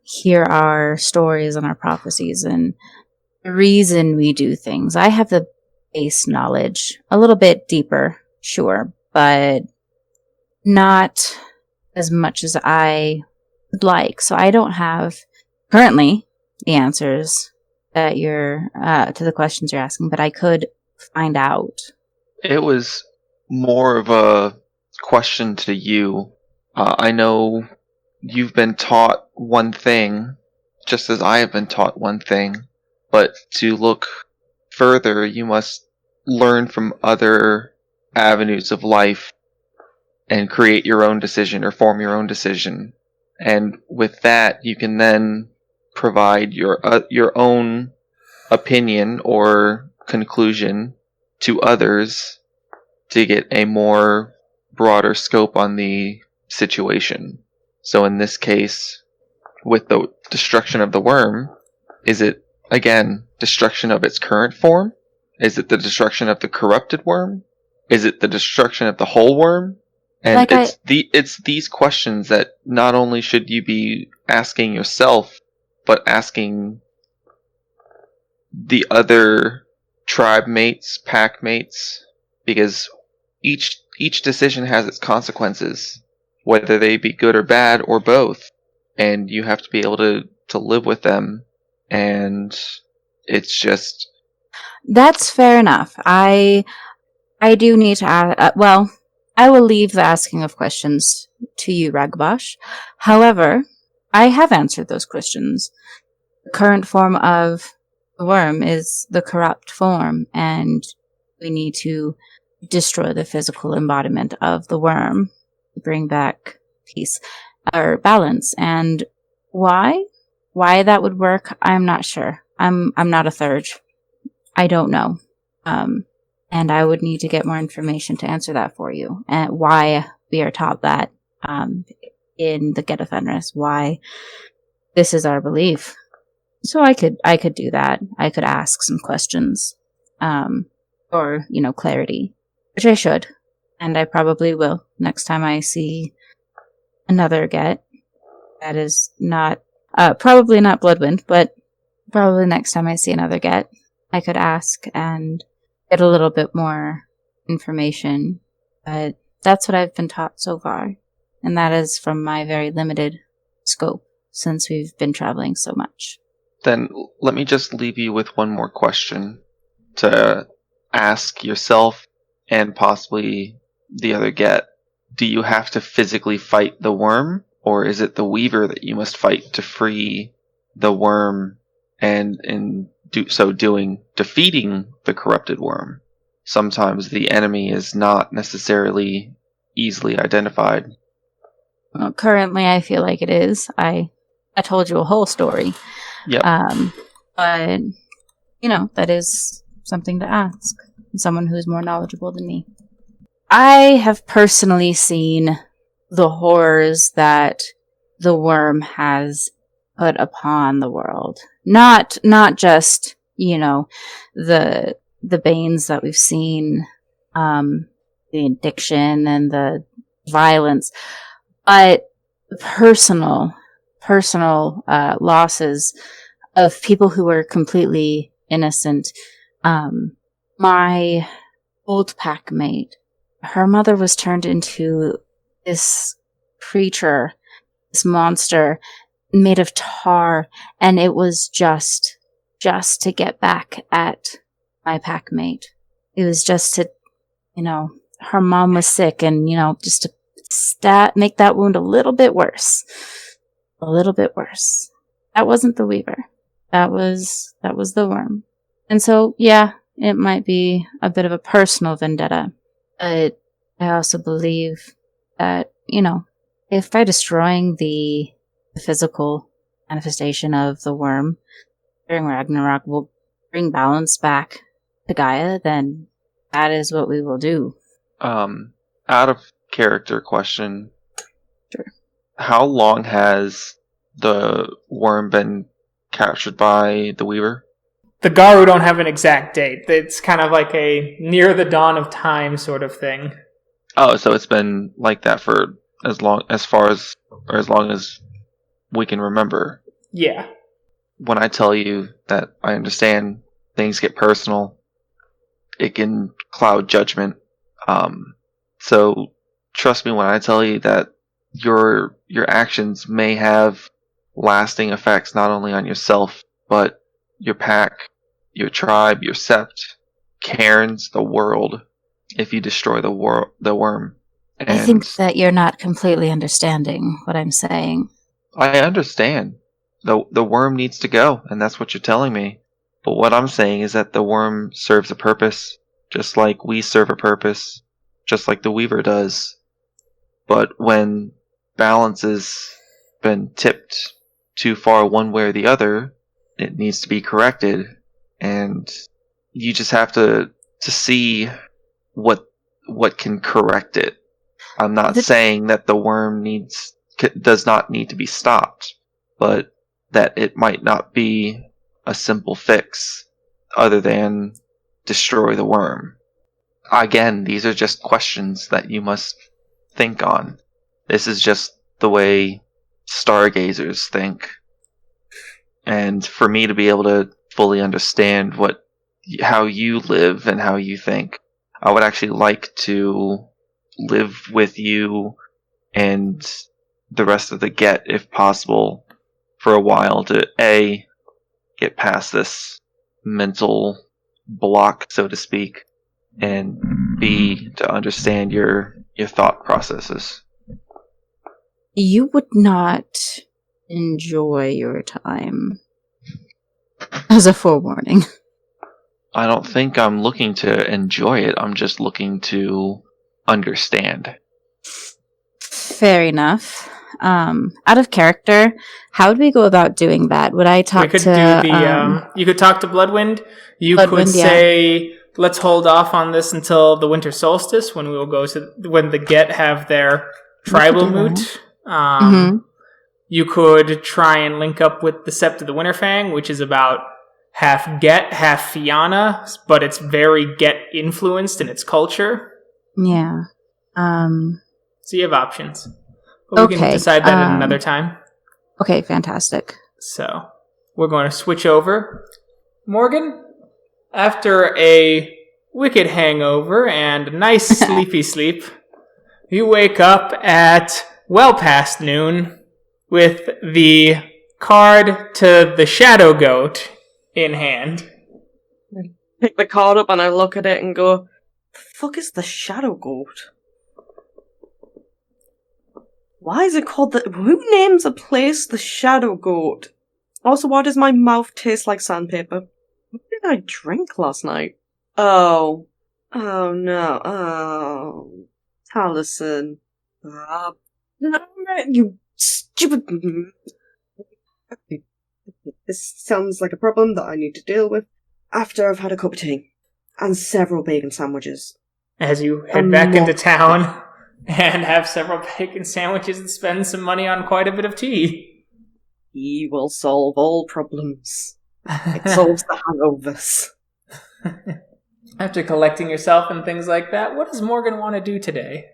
hear our stories and our prophecies and the reason we do things. I have the base knowledge, a little bit deeper, sure, but not as much as I would like. So I don't have currently the answers that you're to the questions you're asking, but I could find out. It was more of a question to you. I know you've been taught one thing, just as I have been taught one thing, but to look further, you must learn from other avenues of life and create your own decision or form your own decision. And with that, you can then provide your own opinion or conclusion to others to get a more broader scope on the situation. So in this case, with the destruction of the worm, is it, again, destruction of its current form? Is it the destruction of the corrupted worm? Is it the destruction of the whole worm? And Like it's these questions that not only should you be asking yourself, but asking the other tribe mates, pack mates, because each decision has its consequences, whether they be good or bad or both, and you have to be able to live with them. And it's just That's fair enough. I do need to ask. Well, I will leave the asking of questions to you, Ragbash. However, I have answered those questions. The current form of the worm is the corrupt form, and we need to destroy the physical embodiment of the worm to bring back peace or balance. And why that would work, I'm not sure. I'm not a third. I don't know. And I would need to get more information to answer that for you. And why we are taught that in the Get of Fenris, why this is our belief. So I could do that. I could ask some questions, or clarity, which I should, and I probably will next time I see another Get. That is not probably not Bloodwind, but probably next time I see another Get, I could ask and get a little bit more information. But that's what I've been taught so far, and that is from my very limited scope since we've been traveling so much. Then let me just leave you with one more question to ask yourself and possibly the other Get. Do you have to physically fight the worm, or is it the Weaver that you must fight to free the worm, and in so doing, defeating the corrupted worm? Sometimes the enemy is not necessarily easily identified. Well, currently I feel like it is. I told you a whole story. Yep. But that is something to ask someone who's more knowledgeable than me. I have personally seen the horrors that the worm has put upon the world. Not just, the banes that we've seen, the addiction and the violence, but personal losses of people who were completely innocent. My old pack mate, her mother was turned into this creature, this monster made of tar, and it was just to get back at my pack mate. It was just to, her mom was sick, and, just to make that wound a little bit worse. A little bit worse. That wasn't the Weaver. That was the worm. And so, yeah, it might be a bit of a personal vendetta, but I also believe that, if by destroying the physical manifestation of the worm during Ragnarok will bring balance back to Gaia, then that is what we will do. Out of character question. Sure. How long has the worm been captured by the Weaver? The Garu don't have an exact date. It's kind of like a near the dawn of time sort of thing. Oh, so it's been like that for as long as we can remember. Yeah. when I tell you that I understand things get personal, it can cloud judgment. So trust me when I tell you that your actions may have lasting effects not only on yourself, but your pack, your tribe, your sept, cairns, the world, if you destroy the worm. And I think that you're not completely understanding what I'm saying. I understand. The worm needs to go, and that's what you're telling me. But what I'm saying is that the worm serves a purpose, just like we serve a purpose, just like the Weaver does. But when balance has been tipped too far one way or the other, it needs to be corrected. And you just have to see what can correct it. I'm not saying that the worm does not need to be stopped, but that it might not be a simple fix other than destroy the worm. Again, these are just questions that you must think on. This is just the way stargazers think. And for me to be able to fully understand how you live and how you think, I would actually like to live with you and the rest of the Get, if possible, for a while to A, get past this mental block, so to speak, and B, to understand your thought processes. You would not enjoy your time. As a forewarning. I don't think I'm looking to enjoy it. I'm just looking to understand. Fair enough. Out of character, how would we go about doing that? Would I talk We could to... do the, you could talk to Bloodwind. You could say, let's hold off on this until the winter solstice, when we will go to, when the Get have their tribal moot. You could try and link up with the Sept of the Winterfang, which is about half Get, half Fianna, but it's very Get influenced in its culture. Yeah. So you have options. But we can decide that at another time. Okay, fantastic. So, we're going to switch over. Morgan, after a wicked hangover and a nice sleepy sleep, you wake up at well past noon with the card to the Shadow Goat in hand. Pick the card up and I look at it and go, the fuck is the Shadow Goat? Why is it called who names a place the Shadow Goat? Also, why does my mouth taste like sandpaper? What did I drink last night? Oh no. Oh. Taliesin. You stupid... This sounds like a problem that I need to deal with after I've had a cup of tea and several bacon sandwiches. As you head back into town and have several bacon sandwiches and spend some money on quite a bit of tea. He will solve all problems. It solves the hangovers. After collecting yourself and things like that, what does Morgan want to do today?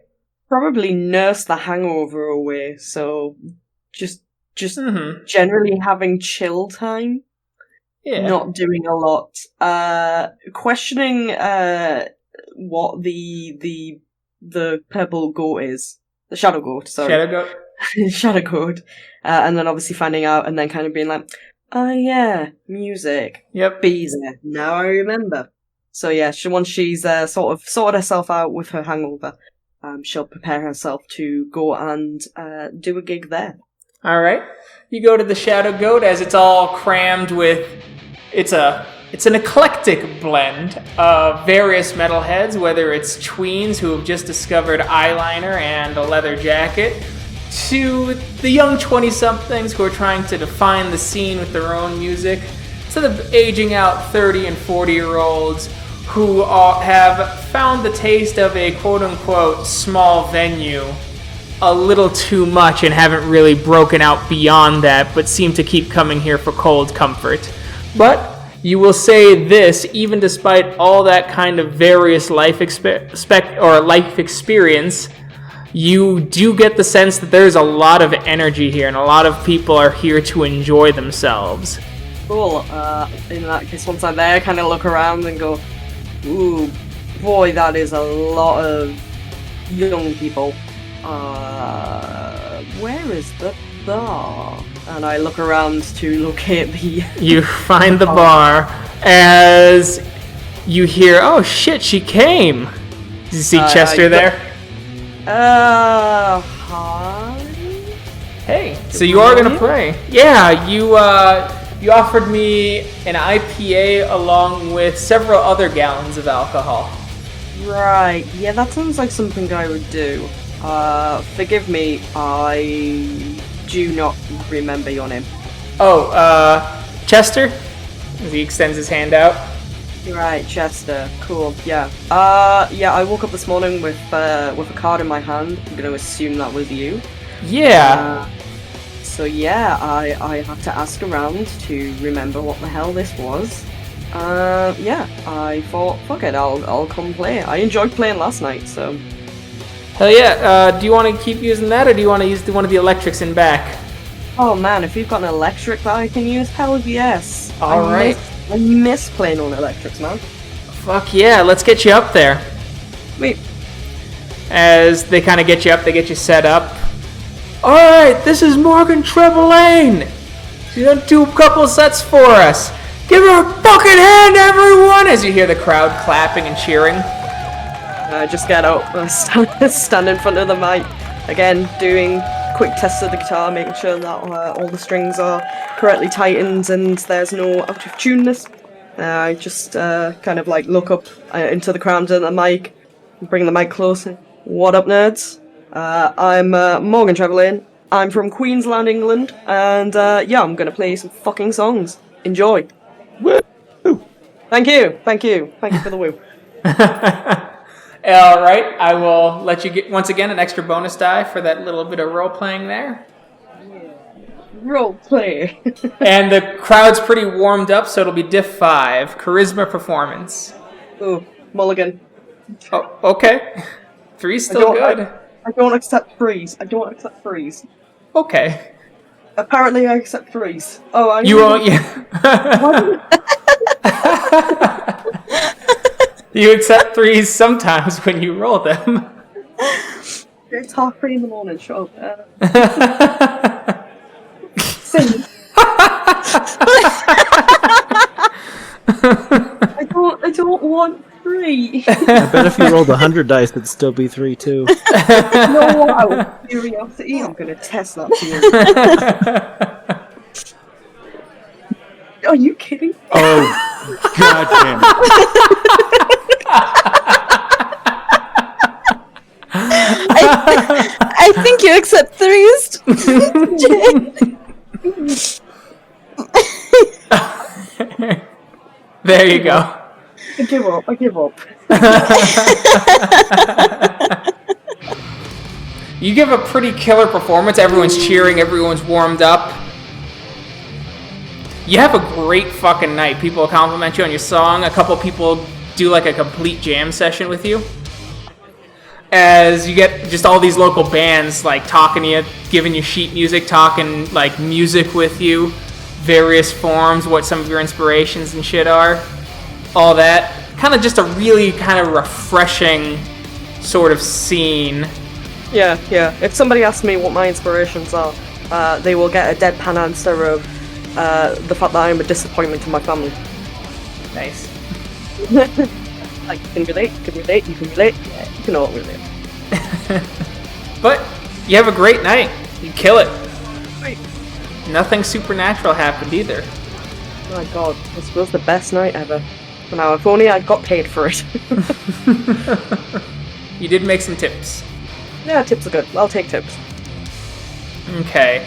Probably nurse the hangover away, so just generally having chill time. Yeah. Not doing a lot. Questioning what the purple goat is. The shadow goat, sorry. Shadow goat? Shadow goat. And then obviously finding out and then kind of being like, oh yeah, music. Yep. Bees. Now I remember. So yeah, once she's sort of sorted herself out with her hangover, she'll prepare herself to go and do a gig there. Alright. You go to the Shadow Goat as it's all crammed with... It's an eclectic blend of various metalheads, whether it's tweens who have just discovered eyeliner and a leather jacket, to the young 20-somethings who are trying to define the scene with their own music, to the aging out 30 and 40-year-olds who have found the taste of a quote-unquote small venue a little too much and haven't really broken out beyond that, but seem to keep coming here for cold comfort. But you will say this, even despite all that kind of various life experience, you do get the sense that there's a lot of energy here and a lot of people are here to enjoy themselves. Cool. In that case, once I'm there, I kind of look around and go, ooh, boy, that is a lot of young people. Where is the bar? And I look around to locate the... You find the bar as you hear, oh shit, she came. Did you see Chester there? Hi? Hey, so you are gonna pray. Yeah, you offered me an IPA along with several other gallons of alcohol. Right, yeah, that sounds like something I would do. Forgive me, I do not remember your name. Oh, Chester? As he extends his hand out. Right, Chester. Cool. Yeah. Yeah. I woke up this morning with a card in my hand. I'm gonna assume that was you. Yeah. So yeah, I have to ask around to remember what the hell this was. Yeah. I thought, fuck it, I'll come play. I enjoyed playing last night, so. Hell yeah. Do you want to keep using that, or do you want to use one of the electrics in back? Oh man, if you've got an electric that I can use, hell yes. All right. I miss playing on electrics, man. Fuck yeah, let's get you up there. Wait. As they kind of get you up, they get you set up. Alright, this is Morgan Trevelyan. She's done a couple sets for us. Give her a fucking hand, everyone! As you hear the crowd clapping and cheering. Just get out, stand in front of the mic. Again, doing quick tests of the guitar, making sure that all the strings are correctly tightened and there's no out of tuneness. I just kind of like look up into the crowd and the mic, bring the mic closer. What up, nerds? I'm Morgan Trevelyan. I'm from Queensland, England, and yeah, I'm gonna play some fucking songs. Enjoy. Woo! Thank you for the woo. Alright, I will let you get, once again, an extra bonus die for that little bit of role-playing there. Role play. And the crowd's pretty warmed up, so it'll be diff 5, charisma performance. Ooh, mulligan. Oh, okay. 3's still good. I don't accept threes. Okay. Apparently I accept threes. Oh, You won't, yeah. You accept 3s sometimes when you roll them. It's 3:30 in the morning, shut up. Sing. I don't want 3. I bet if you rolled 100 dice, it'd still be 3 too. You know what? Out of curiosity, I'm gonna test that for you. Are you kidding? Oh, god damn it. I think you accept 3s. There you go. I give up. You give a pretty killer performance. Everyone's cheering, everyone's warmed up. You have a great fucking night. People compliment you on your song. A couple people do like a complete jam session with you. As you get just all these local bands like talking to you, giving you sheet music, talking like music with you, various forms, what some of your inspirations and shit are, all that. Kind of just a really kind of refreshing sort of scene. Yeah. If somebody asks me what my inspirations are, they will get a deadpan answer of the fact that I am a disappointment to my family. Nice. Like, you can relate, you can relate, yeah, you can all relate. But you have a great night. You kill it. Wait. Nothing supernatural happened either. Oh my god, this was the best night ever. Now, if only I got paid for it. You did make some tips. Yeah, tips are good. I'll take tips. Okay.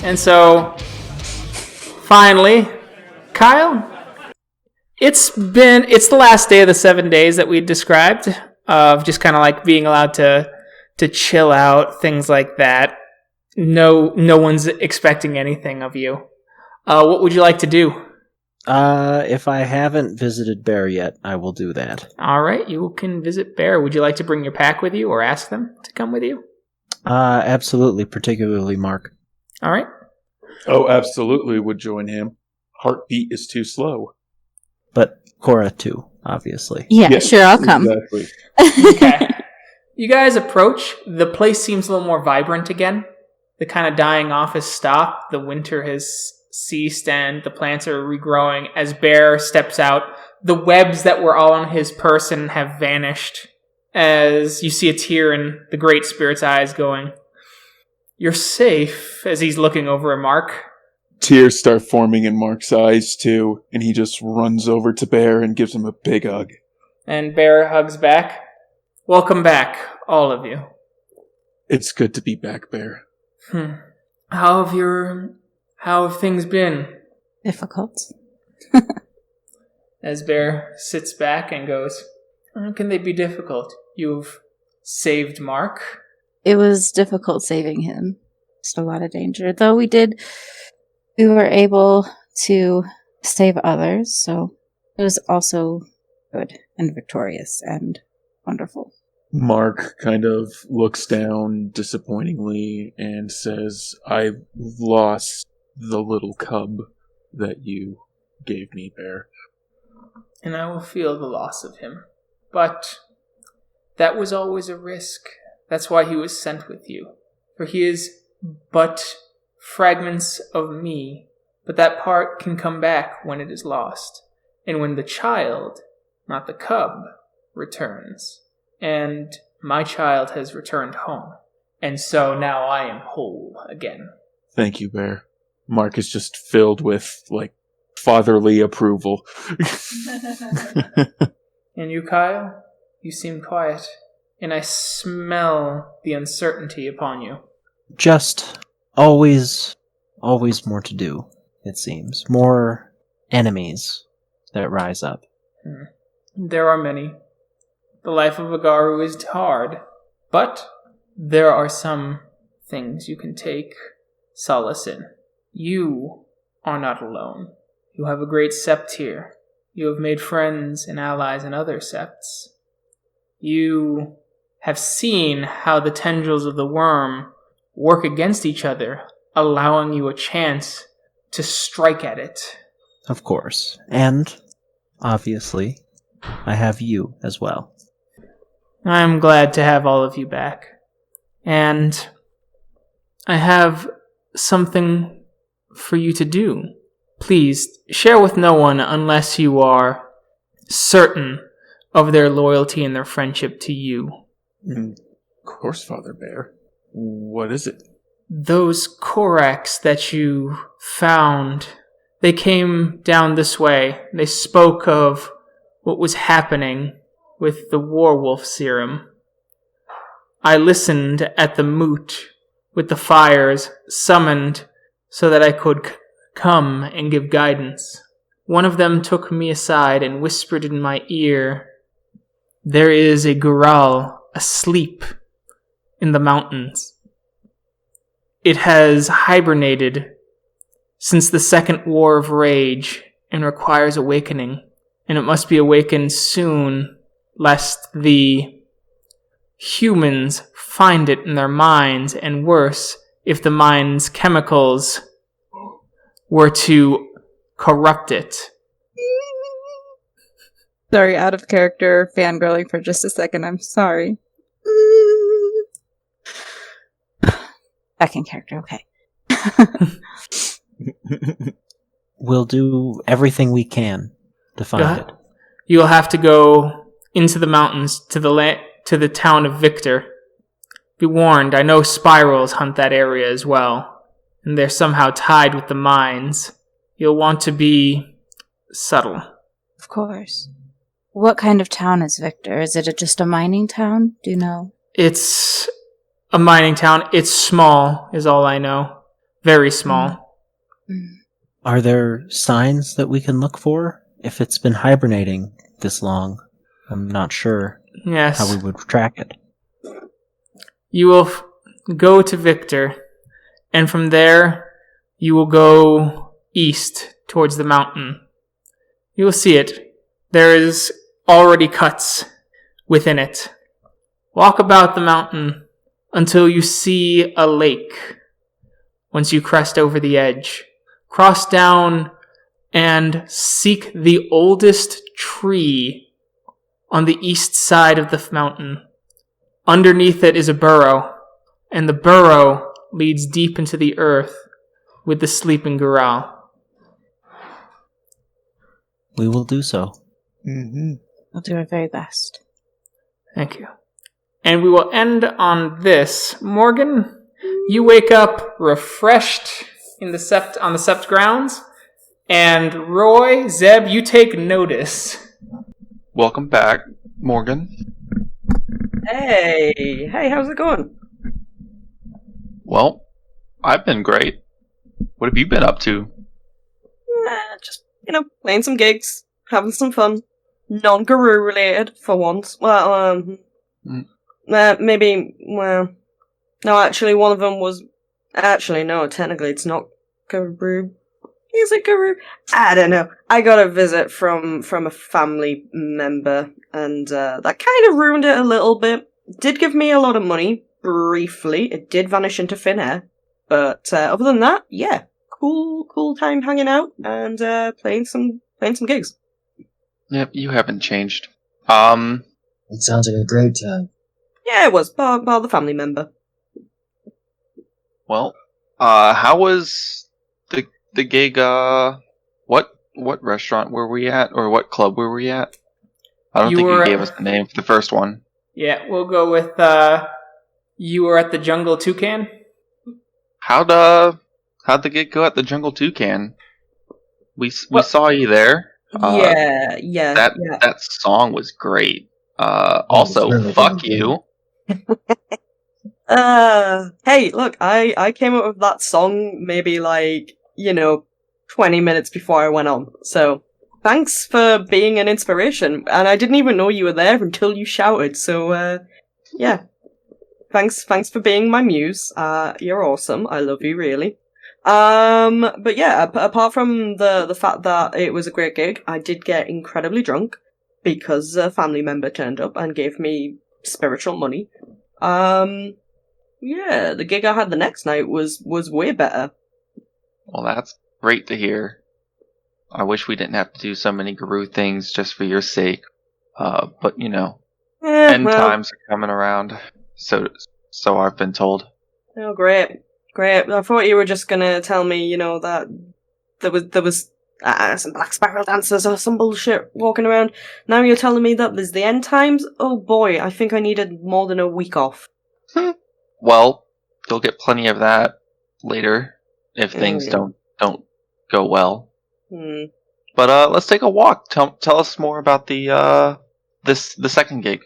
And so, finally, Kyle, it's the last day of the 7 days that we described of just kind of like being allowed to chill out, things like that. No one's expecting anything of you. What would you like to do? If I haven't visited Bear yet, I will do that. All right, you can visit Bear. Would you like to bring your pack with you or ask them to come with you? Absolutely, particularly Mark. All right. Oh, absolutely would join him. heartbeat is too slow. But Cora too, obviously. Yeah, Yes, sure, I'll come. Exactly. Okay. You guys approach. The place seems a little more vibrant again. The kind of dying off has stopped. The winter has ceased and the plants are regrowing as Bear steps out. The webs that were all on his person have vanished as you see a tear in the Great Spirit's eyes going, "You're safe," as he's looking over at Mark. Tears start forming in Mark's eyes too, and he just runs over to Bear and gives him a big hug. And Bear hugs back. "Welcome back, all of you." It's good to be back, Bear. How have things been? Difficult. As Bear sits back and goes, "How can they be difficult? You've saved Mark." It was difficult saving him. Just a lot of danger. Though we were able to save others, so it was also good and victorious and wonderful. Mark kind of looks down disappointingly and says, "I've lost the little cub that you gave me, Bear." And I will feel the loss of him. But that was always a risk. That's why he was sent with you. For he is but fragments of me, but that part can come back when it is lost. And when the child, not the cub, returns. And my child has returned home. And so now I am whole again. Thank you, Bear. Mark is just filled with, fatherly approval. And you, Kyle? You seem quiet. And I smell the uncertainty upon you. Just always more to do, it seems. More enemies that rise up. There are many. The life of a Garu is hard, but there are some things you can take solace in. You are not alone. You have a great Sept here. You have made friends and allies in other Septs. You have seen how the tendrils of the worm work against each other, allowing you a chance to strike at it. Of course. And, obviously, I have you as well. I'm glad to have all of you back. And I have something for you to do. Please, share with no one unless you are certain of their loyalty and their friendship to you. Of course, Father Bear. What is it? Those Koraks that you found, they came down this way. They spoke of what was happening with the Werewolf serum. I listened at the moot with the fires summoned so that I could come and give guidance. One of them took me aside and whispered in my ear, "There is a Gural asleep in the mountains. It has hibernated since the Second War of Rage and requires awakening, and it must be awakened soon, lest the humans find it in their minds, and worse, if the mind's chemicals were to corrupt it." Sorry, out of character, fangirling for just a second. I'm sorry. Back in character, okay. We'll do everything we can to find it. You'll have to go into the mountains to the town of Victor. Be warned, I know spirals hunt that area as well, and they're somehow tied with the mines. You'll want to be subtle. Of course. What kind of town is Victor? Is it just a mining town? Do you know? It's a mining town. It's small, is all I know. Very small. Are there signs that we can look for? If it's been hibernating this long, I'm not sure Yes. how we would track it. You will go to Victor, and from there, you will go east towards the mountain. You will see it. There is already cuts within it. Walk about the mountain until you see a lake. Once you crest over the edge, cross down and seek the oldest tree on the east side of the mountain. Underneath it is a burrow, and the burrow leads deep into the earth with the sleeping Gural. We will do so. Mm-hmm. I'll do our very best. Thank you. And we will end on this. Morgan, you wake up refreshed on the Sept grounds. And Roy, Zeb, you take notice. Welcome back, Morgan. Hey, how's it going? Well, I've been great. What have you been up to? Just, playing some gigs, having some fun. Non-Guru related, for once. Well, maybe, no, actually, one of them was... Actually, no, technically it's not Guru. Is it Guru? I don't know. I got a visit from a family member, and that kind of ruined it a little bit. It did give me a lot of money, briefly. It did vanish into thin air. But other than that, yeah. Cool time hanging out and playing some gigs. Yep, you haven't changed. It sounds like a great time. Yeah, it was, bar the family member. Well, how was the gig? What restaurant were we at, or what club were we at? I don't think you gave us the name for the first one. Yeah, we'll go with you were at the Jungle Toucan. How'd the gig go at the Jungle Toucan? We saw you there. Yeah. That song was great. Also, really fuck good. you. Hey, look, I came up with that song maybe 20 minutes before I went on. So, thanks for being an inspiration. And I didn't even know you were there until you shouted. So, yeah. Thanks for being my muse. You're awesome. I love you, really. But yeah, apart from the fact that it was a great gig, I did get incredibly drunk because a family member turned up and gave me spiritual money. Yeah, the gig I had the next night was way better. Well, that's great to hear. I wish we didn't have to do so many Guru things just for your sake. But end times are coming around. So I've been told. Oh, great. I thought you were just gonna tell me, that there was some black spiral dancers or some bullshit walking around. Now you're telling me that there's the end times? Oh boy, I think I needed more than a week off. Well, you'll get plenty of that later if things don't go well. But let's take a walk. Tell us more about the second gig.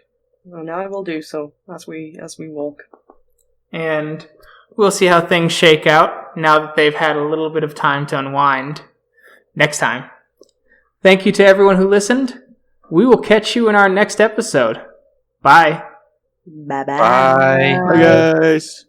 Well, now I will do so as we walk. And we'll see how things shake out now that they've had a little bit of time to unwind. Next time. Thank you to everyone who listened. We will catch you in our next episode. Bye. Bye-bye. Bye. Bye, guys.